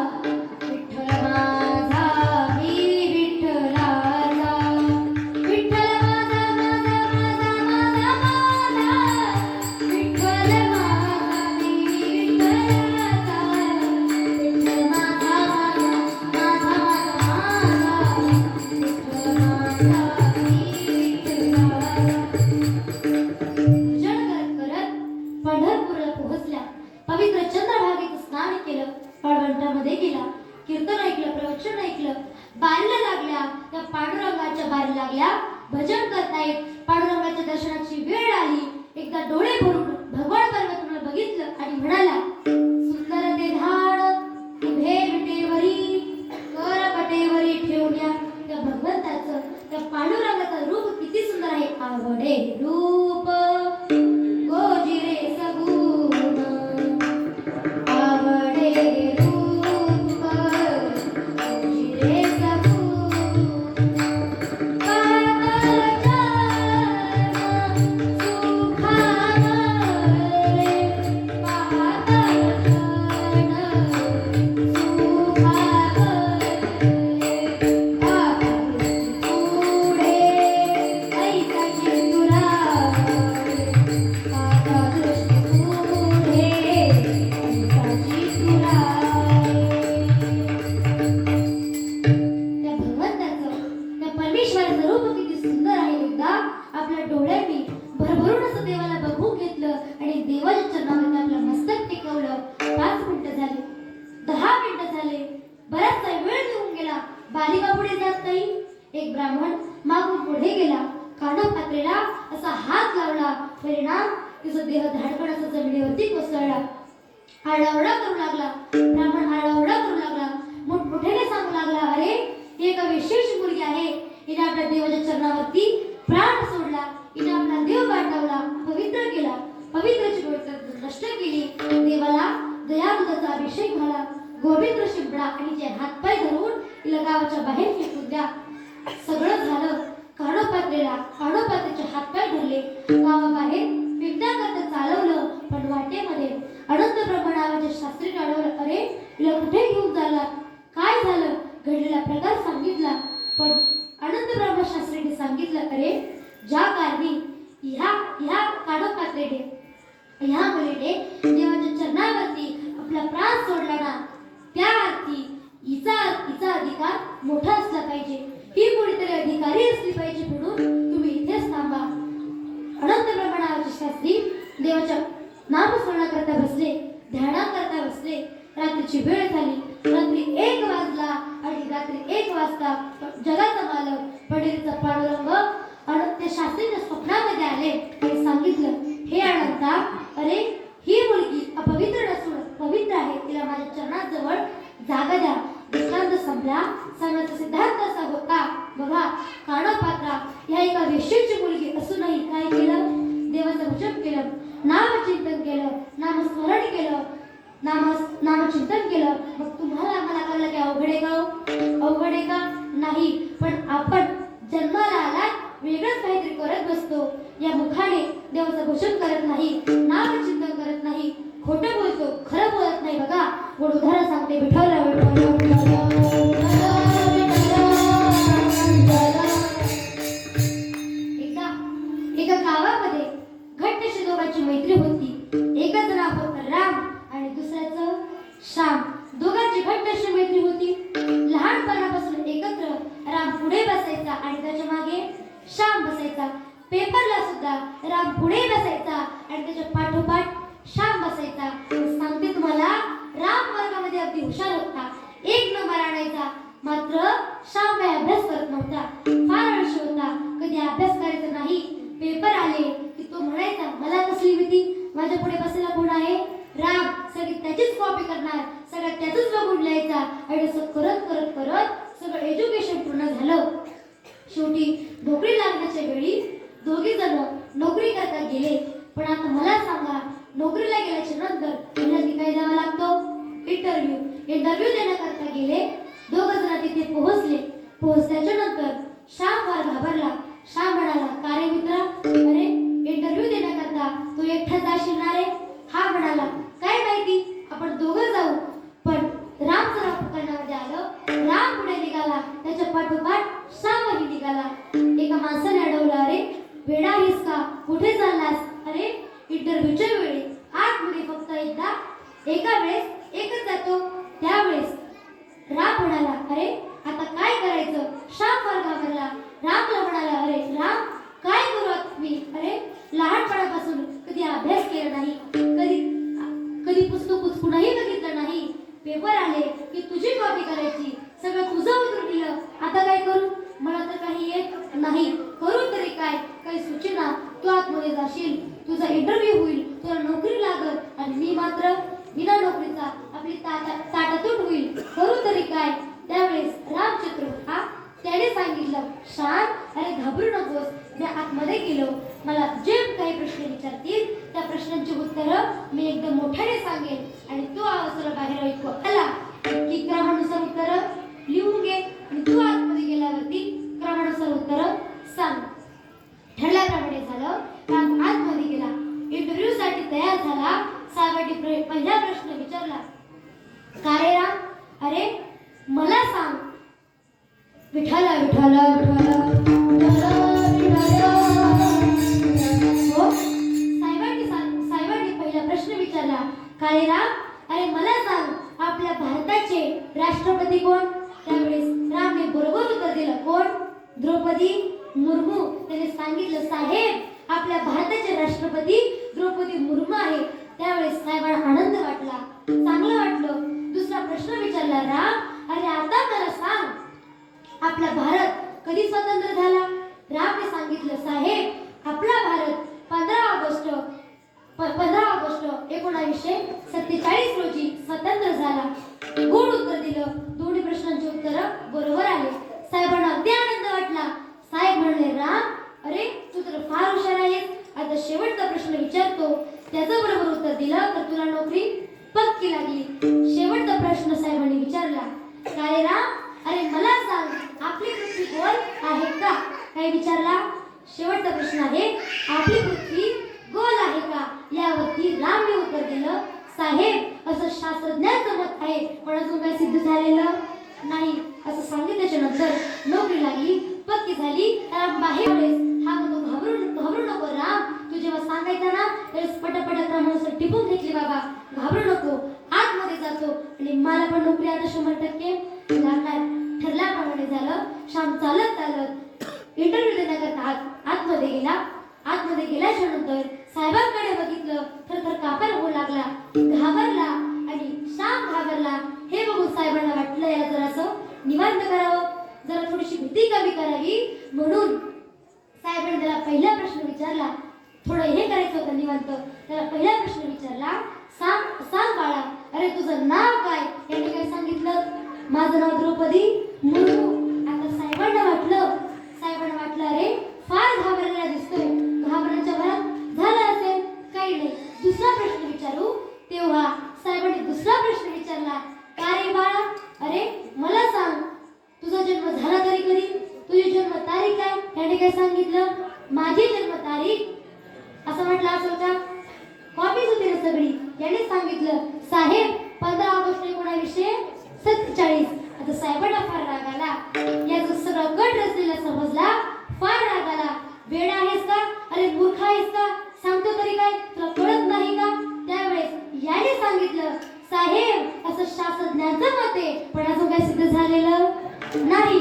वाळवंटामध्ये गेला, कीर्तन ऐकलं, प्रवचन ऐकलं, बारीला लागल्या, त्या पांडुरंगाच्या बारी लागल्या, भजन करतायत. पांडुरंगाच्या दर्शनाची वेळ आली. एकदा डोळे भरून भगवान परमात्म्याला बघितलं आणि म्हणाला, सुंदर ते झाड उभे विटेवरी, कर पटेवरी ठेवल्या. त्या भगवंताचं, त्या पांडुरंगाचं रूप किती सुंदर आहे. आवडे रूप गोजिरे सगुण, आवडे रूप गोजिरे सगुण, पाताळाच्या सुखावले, पाताळाच्या आपल्या डोळ्यांनी भरभरून असं देवाला बघून घेतलं आणि देवाच्या चरणामध्ये आपलं मस्तक टेकवलं. 5 मिनिटं झाले, 10 मिनिटं झाले, बराचसा वेळ निघून गेला. बालिका पुढे जात नाही. एक ब्राह्मण मागून पुढे गेला, कानापात्रेला असा हात लावला. परिणाम तिचा देह धाडकन असा जमिनीवरती कोसळला. आरडाओरडा करू लागला. ब्राह्मण आरडाओरडा करू लागला, मोठमोठ्याने सांगू लागला, अरे ही एक विशेष मुलगी आहे. हिने आपल्या देवाच्या चरणावरती प्राण सोडला, हिने आपला देव वाटवला, पवित्र केला, पवित्राची पवित्रता नष्ट केली. देवाला दयावृताचा अभिषेक झाला. गोविंद शिंपडा आणि जे हातपाय धरून हिला गावाच्या बाहेर फेकून द्या. सगळं झालं. कानोपात्रेचे हातपाय धरले, गावाबाहेर फेकण्याकरता चालवलं. पण वाटेमध्ये अनंत ब्रह्म नावाच्या शास्त्रीने अडवलं. अरे हिला कुठे घेऊन चालला, काय झालं, घडलेला प्रकार सांगितला. पण अनंत ब्रह्म शास्त्रीने सांगितलं, अरे ज्या कारणी ह्या कानोपात्रेने, ह्या मुलीने देवाच्या चरणावरती आपला प्राण सोडला ना, त्या अर्थी हिचा अधिकार मोठा असला पाहिजे. ही कोणीतरी अधिकारी असली पाहिजे, म्हणून तुम्ही इथेच थांबा. अनंत ब्रह्म नावाचे शास्त्री देवाच्या नामस्मरणाकरता बसले, ध्यानाकरता बसले. रात्रीची वेळ झाली. रात्री 1 वाजला आणि रात्री 1 वाजता जगाचा मालक पंढरीचा पांडुरंग त्या शास्त्रीच्या स्वप्नामध्ये आले आणि सांगितलं, हे अनंता, अरे ही मुलगी अपवित्र नसून पवित्र आहे. तिला माझ्या चरणाजवळ जागा द्या. दृष्टांत संपला. सांगण्याचा सिद्धांत असा होता, बघा, कानोपात्रा ह्या एका वेश्येची मुलगी असूनही काय केलं, देवाचं भजन केलं, नामचिंतन केलं, नामस्मरण केलं, नामचिंतन केलं. मग तुम्हाला आम्हाला कळलं की अवघड आहे का? अवघड आहे का? नाही. पण आपण जन्माला आला वेगळंच काहीतरी करत बसतो. या मुखाने देवाचं भजन करत नाही, नामचिंतन करत नाही, खोटं बोलतो, खरं बोलत नाही. बघा, गोड उदाहरण सांगते. एका गावामध्ये घट्टशी दोघांची मैत्री होती. एकाचं नाव होतं राम आणि दुसऱ्याचं श्याम. दोघांची घट्ट अशी मैत्री होती. लहानपणापासून एकत्र राम पुढे बसायचा आणि त्याच्या मागे श्याम बसायचा. पेपरला सुद्धा राम पुढे बसायचा आणि त्याच्या पाठोपाठ श्याम बसायचा. सांगते तुम्हाला, राम वर्गामध्ये अगदी हुशार होता, 1 नंबर आणायचा. मात्र श्याम काही अभ्यास करत नव्हता, फार आळशी होता, कधी अभ्यास करायचा नाही. पेपर आले की तो म्हणायचा, मला कसली भीती, माझ्या पुढे बसायला कोण आहे, राम. सगळी त्याचीच कॉपी करणार, सगळं त्याचंच बघून लिहायचा. आणि असं करत करत करत सगळं एज्युकेशन पूर्ण झालं. शेवटी नोकरी लागण्याच्या वेळी दोघी जण नोकरी करता गेले. पण आता मला सांगा, नोकरीला गेल्याच्या नंतर त्यांना काय द्यावा लागतो, इंटरव्ह्यू देण्याकरता गेले. दोघ जण तिथे पोहोचले. पोहोचल्याच्या नंतर श्याम फार घाबरला. श्याम म्हणाला, का रे मित्रा, अरे इंटरव्ह्यू देण्याकरता तू एकटा जाशील ना रे? हा म्हणाला, काय माहिती, आपण दोघं जाऊ. पण राम जरा प्रकरणामध्ये आलं. राम पुढे निघाला, त्याच्या पाठोपाठ श्यामही निघाला. एका माणसाने अडवलं, अरे वेडा आहेस का, कुठे चाललास? अरे इंटरव्ह्यूच्या वेळी आतमध्ये फक्त एका वेळेस एकच जातो. त्यावेळेस राम म्हणाला, अरे आता काय करायचं? श्याम फार घाबरला. रामला म्हणाला, अरे राम, काय करू मी? अरे लहानपणापासून कधी अभ्यास केला नाही, कधी पुस्तक उचकूनही बघितलं नाही, पेपर आले की तुझी कॉपी करायची, सगळं तुझं उतरून दिलं. आता काय करू? मला तर काही येत नाही. करू तरी काय? काही सूचना? तू आतमध्ये जाशील, तुझा इंटरव्ह्यू होईल, तुला नोकरी लागल आणि मी मात्र बिना नोकरीचा आपली ताटातूट होईल. करू तरी काय? त्यावेळेस रामचंद्र हा त्याने सांगितलं, शांत, अरे घाबरू नकोस. मी आतमध्ये गेलो. मला जे काही प्रश्न विचारतील त्या प्रश्नांची उत्तरं मी एकदम मोठ्याने सांगेन आणि तू आवाजाला बाहेर ऐकू आला की क्रमानुसार उत्तरं लिहून घे आणि तू आतमध्ये गेल्यावरती क्रमानुसार उत्तरं सांग. ठरल्याप्रमाणे झालं. राम आतमध्ये गेला. इंटरव्ह्यू साठी तयार झाला. साहेबांनी पहिला प्रश्न विचारला, का रे राम? अरे मला सांग. विठाला विठाला विठाला विठाला विठाला. हो, साहेबांनी पहिला प्रश्न विचारला, का रे राम? अरे मला सांग, आपल्या भारताचे राष्ट्रपती कोण? त्यावेळेस रामने बरोबर उत्तर दिलं, कोण? द्रौपदी मुर्मू. त्याने सांगितलं, साहेब, आपल्या भारताचे राष्ट्रपती द्रौपदी मुर्मू आहे. त्यावेळेस साहेबांना आनंद वाटला, चांगलं वाटलं. दुसरा प्रश्न विचारला, राम, अरे आता मला सांग, आपला भारत कधी स्वतंत्र झाला? रामने सांगितलं, साहेब, आपला भारत 15 ऑगस्ट 1947 रोजी स्वतंत्र झाला. गोड उत्तर दिलं. दोन्ही प्रश्नांची उत्तरं बरोबर आले. साहेबांना अगदी आनंद वाटला. साहेब म्हणले, राम, अरे तू तर फार हुशार आहेस. आता शेवटचा प्रश्न विचारतो, त्याचं बरोबर उत्तर दिलं तर तुला नोकरी पक्की लागली. शेवटचा प्रश्न साहेबांनी विचारला, का रे राम? अरे मला सांग, आपली पृथ्वी गोल आहे का? काय विचारला? शेवटचा प्रश्न आहे, आपली पृथ्वी गोल आहे का? यावरती रामने उत्तर दिलं, साहेब, असं शास्त्रज्ञांचं मत आहे, पण अजून काय सिद्ध झालेलं नाही. असं सांगितल्याच्या नंतर नोकरी लागली, पक्की झाली. राम बाहेर हा म्हणतो, घाबरू नको राम. तू जेव्हा सांगायचा ना त्यावेळेस पटापट क्रमानुसार टिपून घेतली. बाबा घाबरू नको. आतमध्ये जातो आणि मला पण नोकरी आता 100% लागणार. ठरल्याप्रमाणे झालं. श्याम चालत इंटरव्ह्यू देण्याकरता आतमध्ये गेला. आतमध्ये गेल्याच्या नंतर साहेबांकडे बघितलं, थरथर कापायला होऊ लागला, घाबरला आणि श्याम घाबरला. हे बघून साहेबांना वाटलं, याला जरासं निवांत करावं, जरा थोडीशी भीती कमी करावी. म्हणून साहेबांनी त्याला पहिला प्रश्न विचारला. थोडं हे करायचं होतं निवांत. त्याला पहिला प्रश्न विचारला, सांग बाळा, अरे तुझं नाव काय? याने काय सांगितलं? माझं नाव द्रौपदी मुर्मू. आता साहेबांना वाटलं, अरे फार घाबरलेला दिसतोय. घाबरण्याच्या भरात झालं असेल, काही नाही, दुसरा प्रश्न विचारू. तेव्हा साहेबांनी दुसरा प्रश्न विचारला, का रे बाळा? अरे मला सांग, तुझा जन्म झाला तरी कधी? तुझी जन्म तारीख काय? याने काय सांगितलं? माझी जन्म तारीख असं म्हटलं असेल का? कॉपीच होती ना सगळी. याने सांगितलं, साहेब, 15 ऑगस्ट 1947. आता साहेबांना फार राग आला. याचा सगळा कट रचलेला समजला. फार राग आला. वेडा आहेस का? अरे मूर्ख आहेस का? सांगतो तरी काय, तुला कळत नाही का? त्यावेळेस याने सांगितलं, साहेब, असं शास्त्रज्ञांचं मत आहे, पण अजून काय सिद्ध झालेलं नाही.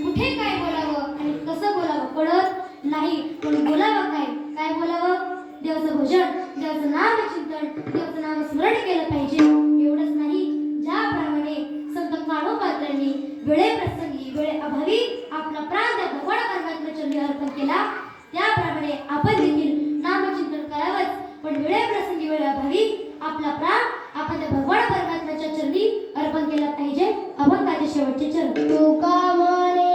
कुठे काय बोलावं आणि कसं बोलावं कळत नाही. पण बोलावं काय बोलावं? देवाचं भजन, देवाचं नामचिंतन, देवाचं नाम स्मरण केलं पाहिजे. एवढंच नाही, ज्याप्रमाणे संत काळोपात्रांनी वेळेप्रसंगी वेळेअभावी आपला प्राण त्या भगवान परमात्म्याच्या चरणी अर्पण केला, त्याप्रमाणे आपण देखील नामचिंतन करावंच. पण वेळेप्रसंगी वेळेअभावी आपला प्राण आपण त्या भगवान परमात्म्याच्या चरणी अर्पण केला पाहिजे. अभंगाचे शेवटचे चरण.
तुका म्हणे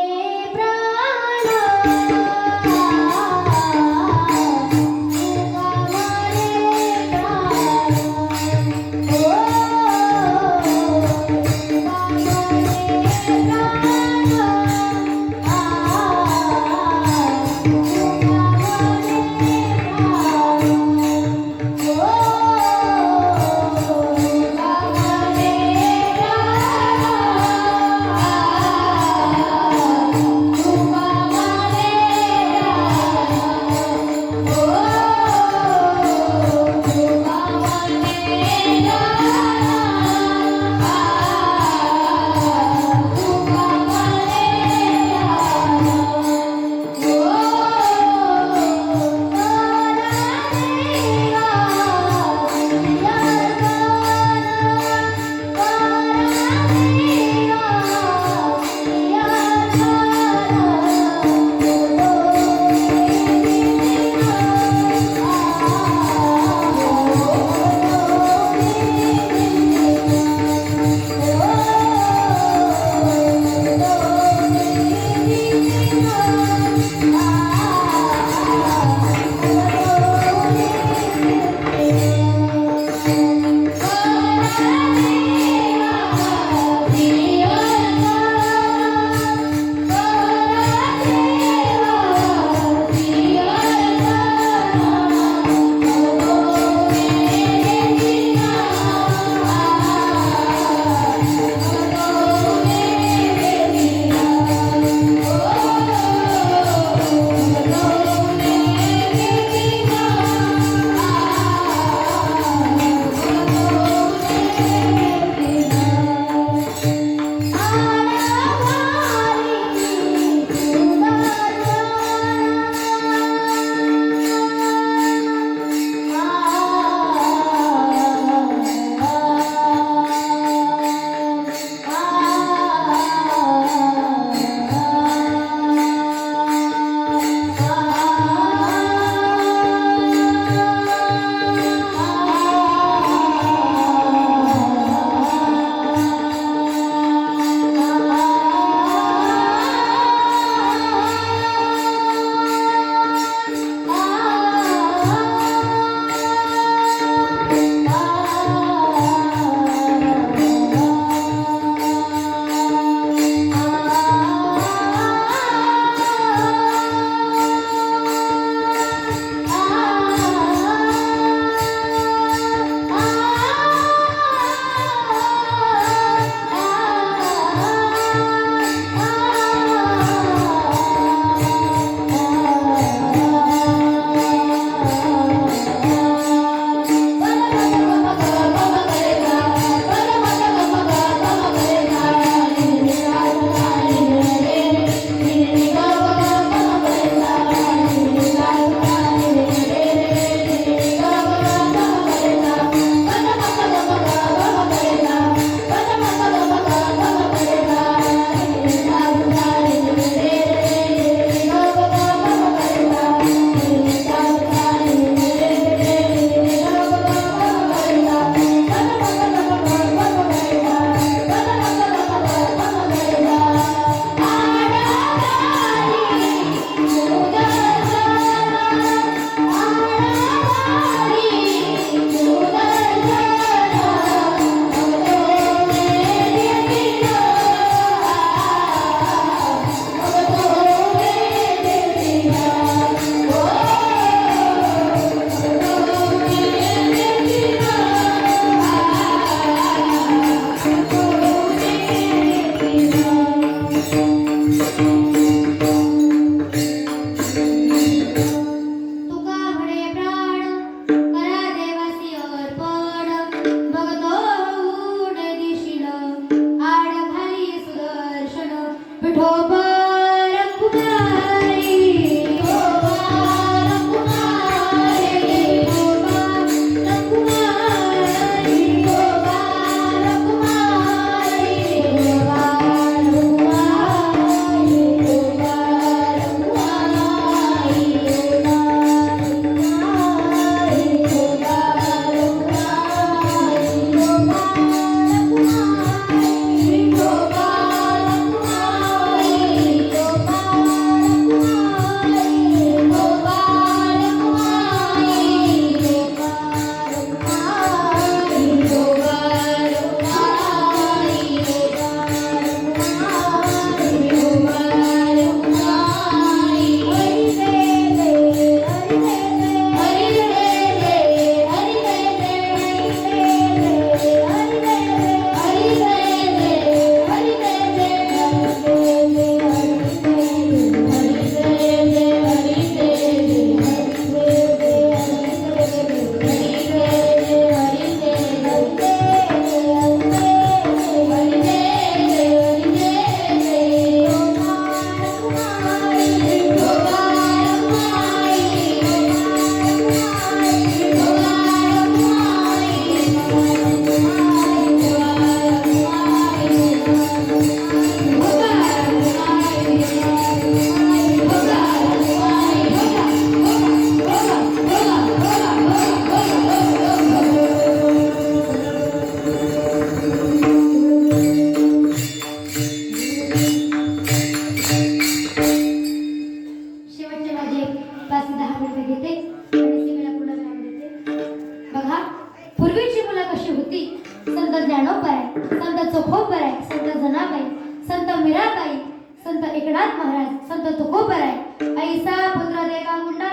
तुकोबराय, संत जनाबाई, संत मीराबाई, संत एकनाथ महाराज, संत तुकोबराय, ऐसा पुत्र देवा मुंडा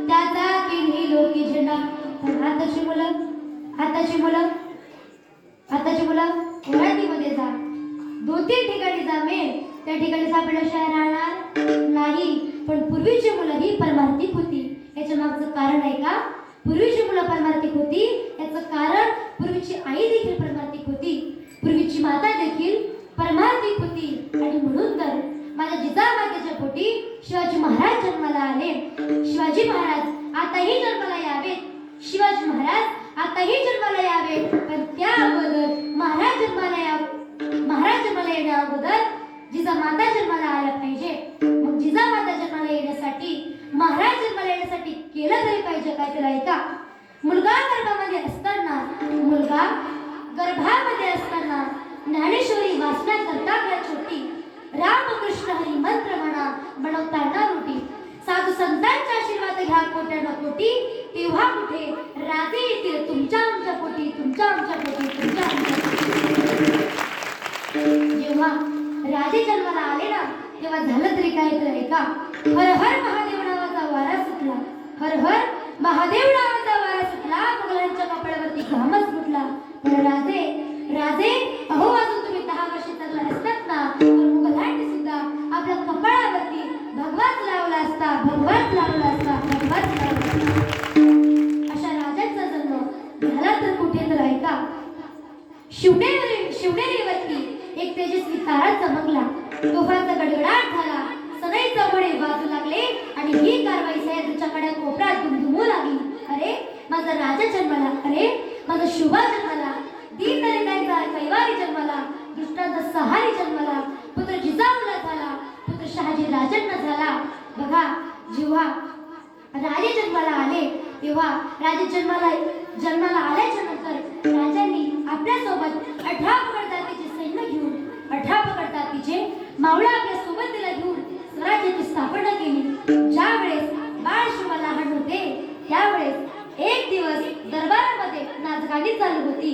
त्याचा किन्ही लोकी झेंडा. पण आताची मुलं वरातीमध्ये जा, 2-3 ठिकाणी जा मेन, त्या ठिकाणी सापडल्याशिवाय राहणार नाही. पण पूर्वीची मुलं ही परमार्थिक होती. याच्या मागचं कारण आहे का? पूर्वीची मुलं परमार्थिक होती याचं कारण पूर्वीची आई देखील परमार्थिक होती, पूर्वीची माता देखील परमार्थिक होती. आणि म्हणून तर माझ्या जिजामातेच्या पोटी शिवाजी महाराज जन्माला आले. शिवाजी महाराज आताही जन्माला यावेत, शिवाजी महाराज आताही जन्माला यावेत. पण त्या अगोदर महाराज जन्माला येण्या अगोदर जिजामाता जन्माला आल्या पाहिजे. मग जिजामाता जन्माला येण्यासाठी, महाराज जन्माला येण्यासाठी केलं तरी पाहिजे काय? तर ऐका, मुलगा गर्भामध्ये असताना ज्ञानेश्वरी वाचना करता घ्या छोटी, रामकृष्ण हरी मंत्र म्हणा बनवताना रोटी, साधू संतांचा आशीर्वाद घ्या कोट्यानं कोटी, तेव्हा कुठे राजे येतील तुमच्या आमच्या पोटी, तुमच्या आमच्या पोटी, तुमच्या आमच्या पोटी. जेव्हा राजे जन्माला आले ना, तेव्हा झालं तरी काय? तर ऐका, हर हर महादेव नावाचा वारा सुटला, हर हर महादेव नावाचा वारा सुटला, मुघलांच्या कपड्यावरती घामच फुटला. पण राजे अहो अजून तुम्ही 10 वर्ष जगला असतात ना, तर मुघलांनी सुद्धा आपल्या कपाळावरती भगवाच लावला असता. अशा राजांचा जन्म झाला तर कुठे? तर ऐका, शिवनेरीवरती एक तेजस्वी तारा चमकला, तोफांचा गडगडाट झाला, सनई चौघडे वाजू लागले आणि ही कारवाई सह्याद्रीच्या कड्या कोपऱ्यात दुमदुमू लागली. अरे माझा राजा जन्माला, अरे माझा शुभा जन्माला, दीनदलितांचा कैवारी जन्माला, दुष्टांचा सहारी जन्माला, पुत्र जिजाऊला झाला, पुत्र शहाजी राजांना झाला. बघा, जेव्हा राजे जन्माला आले तेव्हा राजे जन्माला आल्याच्या नंतर राजांनी आपल्यासोबत 18 पगड जातीचे सैन्य घेऊन, 18 पगड जातीचे मावळे आपल्या सोबतीला घेऊन स्वराज्याची स्थापना केली. ज्यावेळेस बाळ शिवा लहान होते त्यावेळेस एक दिवस दरबारामध्ये नाचगाडी चालू होती.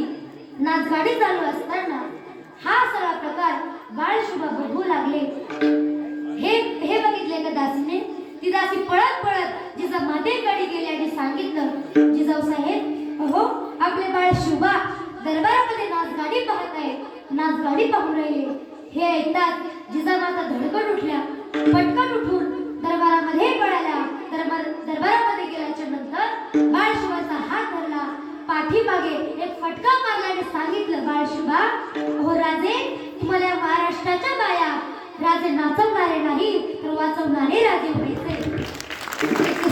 नाचगाडी चालू असताना हा सगळा प्रकार बाळ शिवा बघू लागले. हे बघितले का दासीने? ती दासी पळत जिजामातेकडे गेली आणि सांगितलं, जिजाऊ साहेब, अहो आपले बाळ शुभा दरबारामध्ये नाचगाडी पाहत आहे, नाचगाडी पाहून राहिले. हे ऐकतात जिजामाता धडकन उठल्या, पटकन उठून दरबारामध्ये पळाल्या. दरबारामध्ये गेल्याच्या नंतर बाळ शिवाचा हात धरला, पाठीमागे एक फटका मारला आणि सांगितलं, बाळ शिवा, अहो राजे, तुम्हाला महाराष्ट्राच्या बाया राजे नाचवणारे नाही तर वाचवणारे राजे व्हायचे.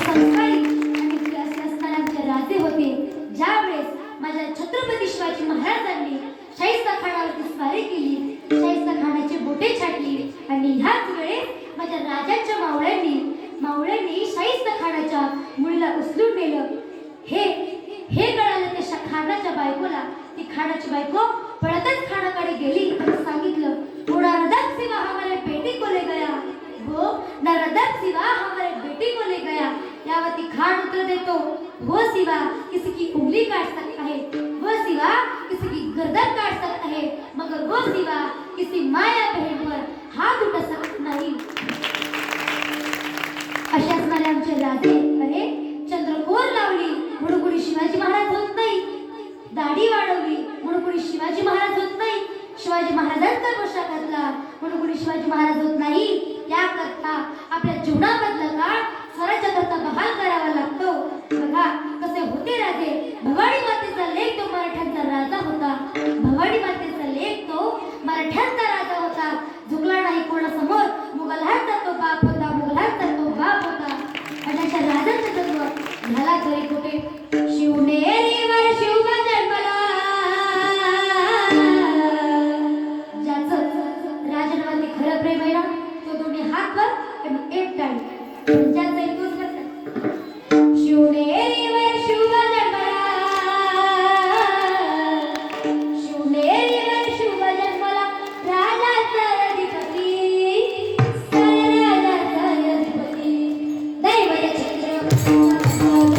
संस्कारी आणि विलासी असणारे राजे होते. ज्यावेळेस माझ्या छत्रपती शिवाजी महाराजांनी शाहिस्ता खानावरती स्वारी केली, शाहिस्ता खानाची बोटे छाटली आणि ह्याच वेळेस माझ्या राजांच्या मावळ्यांनी शाहिस्ता खानाच्या मुलीला उचलून नेलं. हे कळालं त्या खानाच्या बायकोला. ती खानाची बायको पळतच खानाकडे गेली आणि सांगितलं, नरदम सिवा हमारे बेटी को ले गया, वो नरदम सिवा हमारे बेटी को ले गया. यावरती खान उत्तर देतो, वो सिवा किसी की उंगली काट सकता है, वो सिवा किसी की गर्दन काट सकता है, मगर वो सिवा किसी माया बहन पर हाथ उठा सकत नाही. अशा असणारे आमचे राजे, अरे चंद्रकोर लावली म्हणून कोणी शिवाजी महाराज होत नाही, दाढी वाढवली म्हणून कोणी शिवाजी महाराज होत नाही, शिवाजी महाराजांचा पोशाख घातला म्हणून कोणी शिवाजी महाराज होत नाही. याकरता आपल्या जीवनामधला काळ स्वराज्याकरता बहाल करावा लागतो. बघा कसे होते राजे. भवानी मातेचा लेक तो मराठ्यांचा राजा होता, भवानी मातेचा लेक तो मराठ्यांचा राजा होता. झुकला नाही कोणासमोर, मुघलांचा तो बाप होता, मुघलांचा तो बाप होता. आणि अशा राजांचा जन्म झाला तरी कुठे? शिवनेरीवर शिव जन्मला, राजनावरती खरं प्रेम आहे ना, तो दोन्ही हात वर आणि एक टाळी, ज्याचा तोच करतात. शिवनेरीवर शिव जन्मला, शिवनेरीवर शिव जन्मला, राजाचा अधिपती, राजाचा अधिपती, दैवत छत्र दैवत छत्र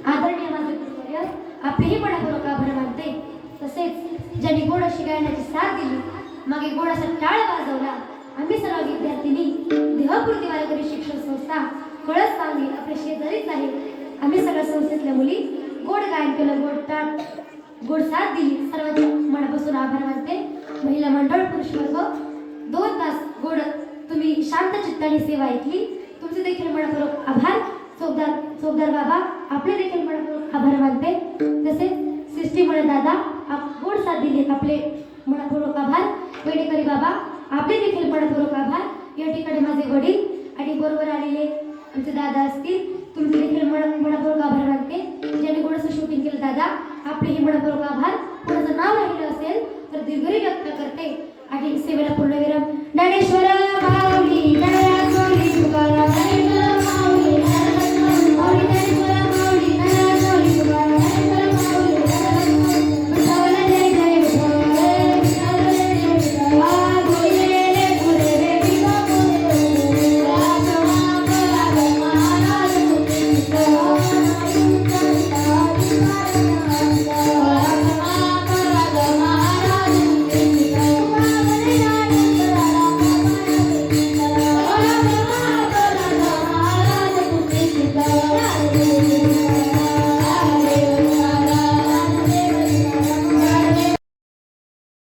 आदरणीय माझे गुरुवर्य आपलेही मनपूर्वक आभार मानते. तसेच ज्यांनी गोड अशी गायनाची साथ दिली, मागे गोड असा टाळ वाजवला, आम्ही सर्व विद्यार्थिनी देहपूर्ती वारकरी शिक्षण संस्था कळस सांगली आपल्या शेजारीच आहे. आम्ही सगळ्या संस्थेतल्या मुली गोड गायन केलं, गोड टाळ गोड साथ दिली. सर्वांचे मनापासून आभार मानते. महिला मंडळ पुरुष वर्ग 2 तास गोड तुम्ही शांत चित्ताने सेवा ऐकली. तुमचे देखील मनपूर्वक आभार. चौकदार बाबा आपले देखील मनपूर्वक आभार मानते. तसेच सृष्टीमुळे दादा गोड साथ दिली, आपले मनपूर्वक आभार. वेडेकरी बाबा आपले देखील मनपूर्वक आभार. या ठिकाणी माझे वडील आणि बरोबर आलेले आमचे दादा असतील, तुमचे देखील मनपूर्वक आभार मानते. ज्यांनी गोडसं शूटिंग केलं दादा आपलेही मनपूर्वक आभार. कोणाचं नाव राहिलं असेल तर दीर्घही व्यक्त करते आणि सेवेला पूर्णविराम. ज्ञानेश्वर